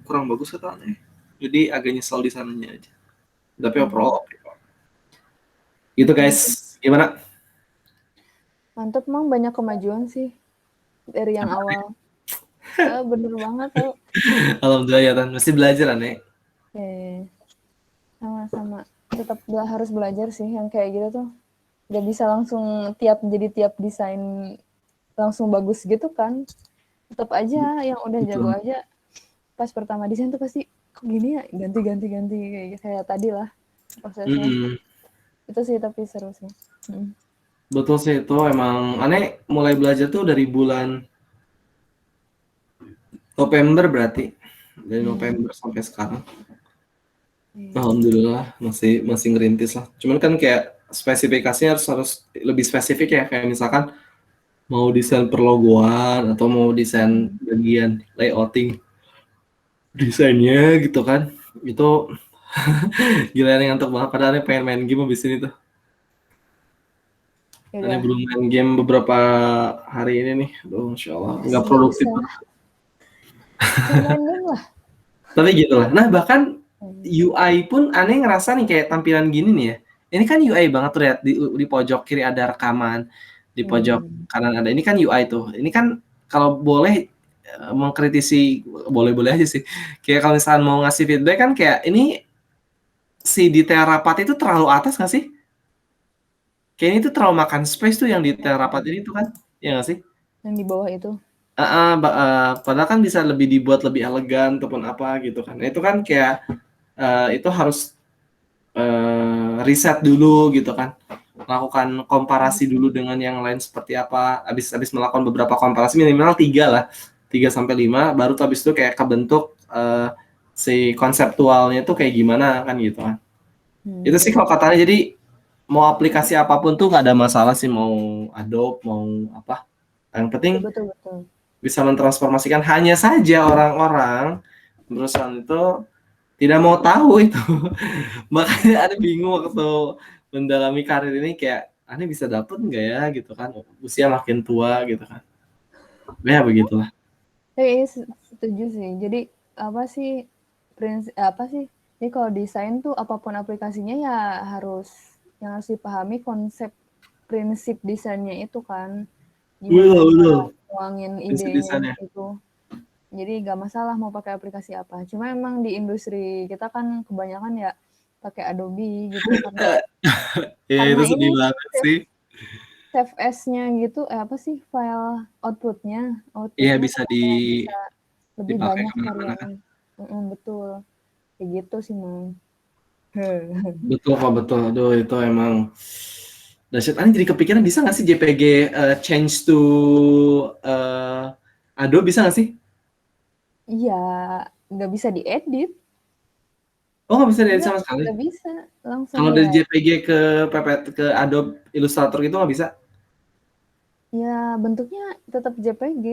kurang bagus kata aneh. Jadi agak nyesel di sananya aja. Tapi overall oke kok. Gitu guys. Gimana? Mantap, Mang, banyak kemajuan sih dari yang awal. Bener banget tau. Alhamdulillah ya Tan, mesti belajar aneh. Sama-sama. Tetap harus belajar sih yang kayak gitu tuh. Gak bisa langsung tiap desain langsung bagus gitu kan. Tetap aja yang udah jago aja pas pertama desain tuh pasti kok gini ya, ganti kayak tadi lah prosesnya. Itu sih tapi seru sih. Betul sih itu emang aneh mulai belajar tuh dari bulan November berarti dari November sampai sekarang. Alhamdulillah masih ngerintis lah. Cuman kan kayak spesifikasinya harus lebih spesifik ya kayak misalkan mau desain perlogoan atau mau desain bagian layouting desainnya gitu kan. Itu gila nih ngantuk banget padahal nih pengen main game abis ini tuh. Ini belum main game beberapa hari ini nih. Aduh, Masya Allah. Nggak produktif. Main game lah. Tapi gitu lah. Nah, bahkan UI pun aneh ngerasa nih kayak tampilan gini nih ya. Ini kan UI banget tuh lihat di pojok kiri ada rekaman, di pojok kanan ada. Ini kan UI tuh. Ini kan kalau boleh mengkritisi boleh-boleh aja sih. Kayak kalau misalnya mau ngasih feedback kan kayak ini si detail rapat itu terlalu atas nggak sih? Kayak ini tuh terlalu makan space tuh yang detail rapat ini tuh kan, ya nggak sih? Yang di bawah itu. Padahal kan bisa lebih dibuat lebih elegan ataupun apa gitu kan. Nah, itu kan kayak itu harus riset dulu gitu kan. Lakukan komparasi dulu dengan yang lain seperti apa. Habis melakukan beberapa komparasi minimal 3 lah. 3 sampai 5 baru tuh habis itu kayak kebentuk si konseptualnya itu kayak gimana kan gitu kan. Itu sih kalau katanya jadi mau aplikasi apapun tuh nggak ada masalah sih mau Adobe mau apa. Yang penting betul. Bisa mentransformasikan hanya saja orang-orang perusahaan itu tidak mau tahu itu. Makanya ada bingung waktu mendalami karir ini kayak aneh bisa dapet nggak ya gitu kan, usia makin tua gitu kan. Ya begitulah. Setuju sih. Jadi apa sih apa sih? Jadi kalau desain tuh apapun aplikasinya ya harus yang harus dipahami konsep prinsip desainnya itu kan. Gimana Betul, betul. cara nuangin Prinsip idenya desainnya. itu. Jadi gak masalah mau pakai aplikasi apa. Cuma emang di industri kita kan kebanyakan ya pakai Adobe gitu Ya karena itu ini sedih banget sih. save as-nya gitu apa sih file outputnya Iya outputnya bisa kayak bisa lebih dipakai banyak kemana-mana kan. variannya. Betul kayak gitu sih Mang. Betul kok, betul. Aduh itu emang dahsyat. Aneh jadi kepikiran bisa nggak sih JPG change to Adobe bisa nggak sih? Iya nggak bisa diedit, Oh nggak bisa diedit nggak sama sekali. nggak bisa langsung Kalau ya. dari JPG ke ke Adobe Illustrator gitu nggak bisa? Ya bentuknya tetap JPG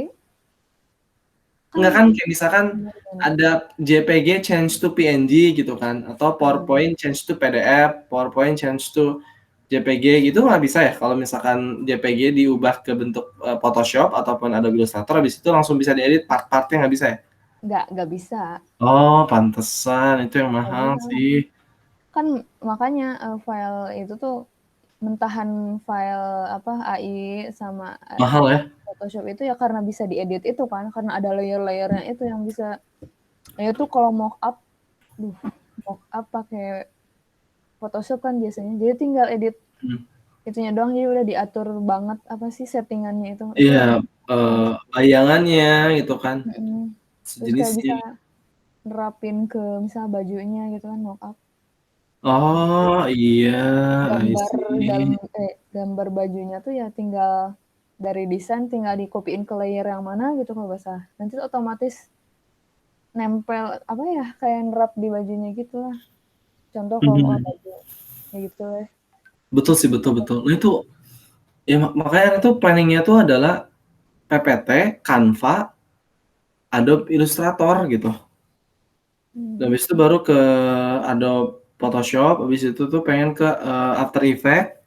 kan. Nggak kan kayak misalkan Gimana? ada JPG change to PNG gitu kan, atau Hmm. PowerPoint change to PDF, PowerPoint change to JPG gitu nggak bisa ya? Kalau misalkan JPG diubah ke bentuk Photoshop ataupun Adobe Illustrator, habis itu langsung bisa diedit part-partnya nggak bisa ya? Nggak bisa Oh, pantesan itu yang nggak mahal bisa sih. kan makanya file itu tuh mentahan file apa AI sama Mahal ya? Photoshop itu ya karena bisa diedit itu kan karena ada layer-layernya itu yang bisa. Ya itu kalau mockup, mockup pakai Photoshop kan biasanya. Jadi tinggal edit Hmm. itunya doang jadi udah diatur banget apa sih settingannya itu. Itu Iya, emang bayangannya gitu kan, terus kayak sejenisnya. bisa nerapin ke misal bajunya gitu kan mockup. Oh iya, I Gambar dalam see. gambar bajunya tuh ya tinggal dari desain tinggal dikopiin ke layer yang mana gitu kalau nggak salah. Nanti otomatis nempel apa ya kayak nerap di bajunya gitu lah. Contoh kalau mau Mhm. baju kayak gitu ya. Betul sih, betul, betul. Nah itu ya makanya itu planningnya tuh adalah PPT, Canva, Adobe Illustrator gitu. Dan Hmm. habis itu baru ke Adobe Photoshop, habis itu tuh pengen ke After Effects,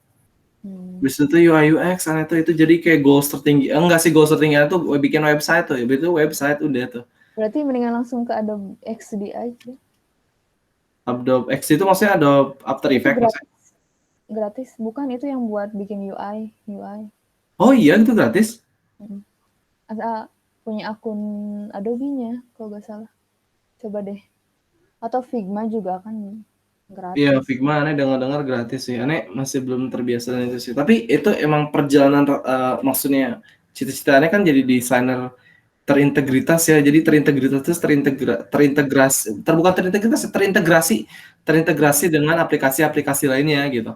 Hmm. habis itu tuh UI UX, nah itu jadi kayak goals tertinggi. Enggak sih goals tertinggi itu bikin website tuh, itu website udah tuh. Berarti mendingan langsung ke Adobe XD aja. Adobe X itu maksudnya Adobe After Itu Effects maksudnya. gratis. Gratis bukan itu yang buat bikin UI. Oh iya itu gratis? Hmm. Asal punya akun Adobe-nya kalau nggak salah. Coba deh. Atau Figma juga kan Iya, gratis. Figma aneh dengar-dengar gratis sih. Aneh masih belum terbiasa dengan itu sih. Tapi itu emang perjalanan maksudnya cita-cita aneh kan jadi desainer terintegritas ya. Jadi terintegritas terus terintegrasi, bukan terintegritas, terintegrasi dengan aplikasi-aplikasi lainnya gitu.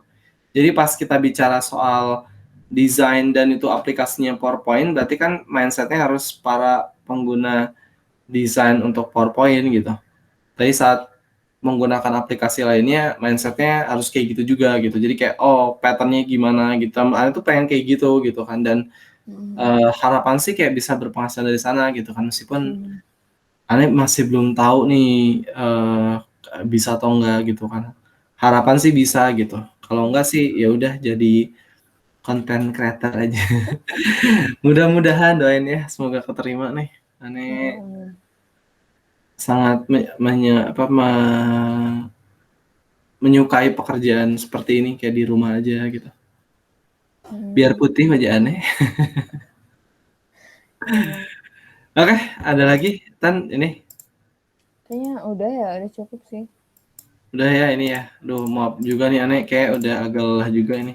Jadi pas kita bicara soal desain dan itu aplikasinya PowerPoint, berarti kan mindsetnya harus para pengguna desain untuk PowerPoint gitu. Tapi saat menggunakan aplikasi lainnya, mindsetnya harus kayak gitu juga gitu. Jadi kayak oh patternnya gimana gitu. Aneh tuh pengen kayak gitu gitu kan. Dan Hmm. harapan sih kayak bisa berpenghasilan dari sana gitu kan. Meskipun Hmm. aneh masih belum tahu nih bisa atau enggak gitu kan. Harapan sih bisa gitu. Kalau enggak sih ya udah jadi content creator aja. Mudah-mudahan doain ya semoga keterima nih. Aneh Hmm. sangat menyukai pekerjaan seperti ini kayak di rumah aja gitu. Biar Hmm. putih wajah aneh. Emang Oke, ada lagi Tan ini. kayaknya udah ya udah cukup sih. Udah ya ini ya. Duh, maaf juga nih aneh kayak udah agak lelah juga ini.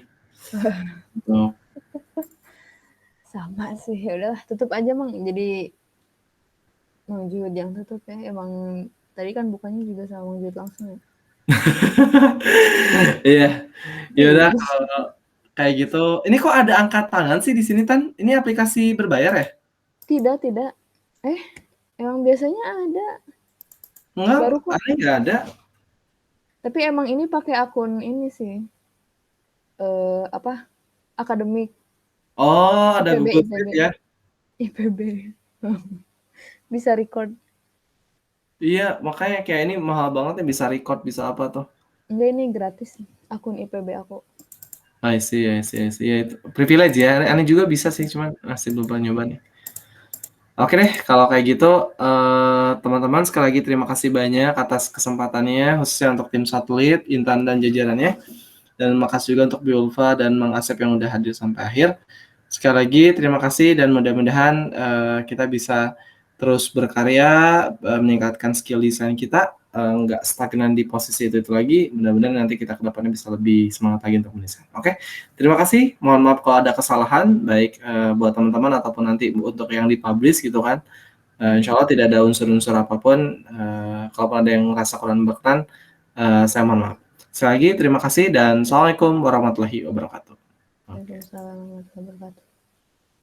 Tuh. Sama sih ya udahlah tutup aja Mang. Jadi Mang Jude yang tutup ya. Emang tadi kan bukannya juga sama Mang Jude langsung ya. Iya. Ya udah Iya. kalau kayak gitu. Ini kok ada angkat tangan sih di sini Tan? Ini aplikasi berbayar ya? Tidak, tidak. Eh, emang biasanya ada. Enggak, Baru kok. aneh nggak ada. Tapi emang ini pakai akun ini sih. Apa? Akademik Oh, ada IPB, Google IPB, Sheet ya. IPB. Bisa record. Iya, makanya kayak ini mahal banget ya bisa record, bisa apa tuh. Enggak ini gratis. akun IPB aku. I see. Ya, itu privilege ya. Aneh juga bisa sih, cuman masih belum pernah nyoba nih. Oke deh, kalau kayak gitu, teman-teman sekali lagi terima kasih banyak atas kesempatannya, khususnya untuk tim satelit, Intan dan jajarannya. Dan makasih juga untuk Biulfa dan Mang Asep yang udah hadir sampai akhir. Sekali lagi terima kasih dan mudah-mudahan kita bisa terus berkarya, meningkatkan skill desain kita, nggak stagnan di posisi itu lagi. Mudah-mudahan nanti kita ke depannya bisa lebih semangat lagi untuk mendesain. Oke, terima kasih. Mohon maaf kalau ada kesalahan, baik buat teman-teman ataupun nanti untuk yang dipublish gitu kan. Insya Allah tidak ada unsur-unsur apapun. Kalau ada yang merasa kurang berkenan, saya mohon maaf. Sekali lagi terima kasih dan Assalamualaikum warahmatullahi wabarakatuh. Waalaikumsalam warahmatullahi wabarakatuh.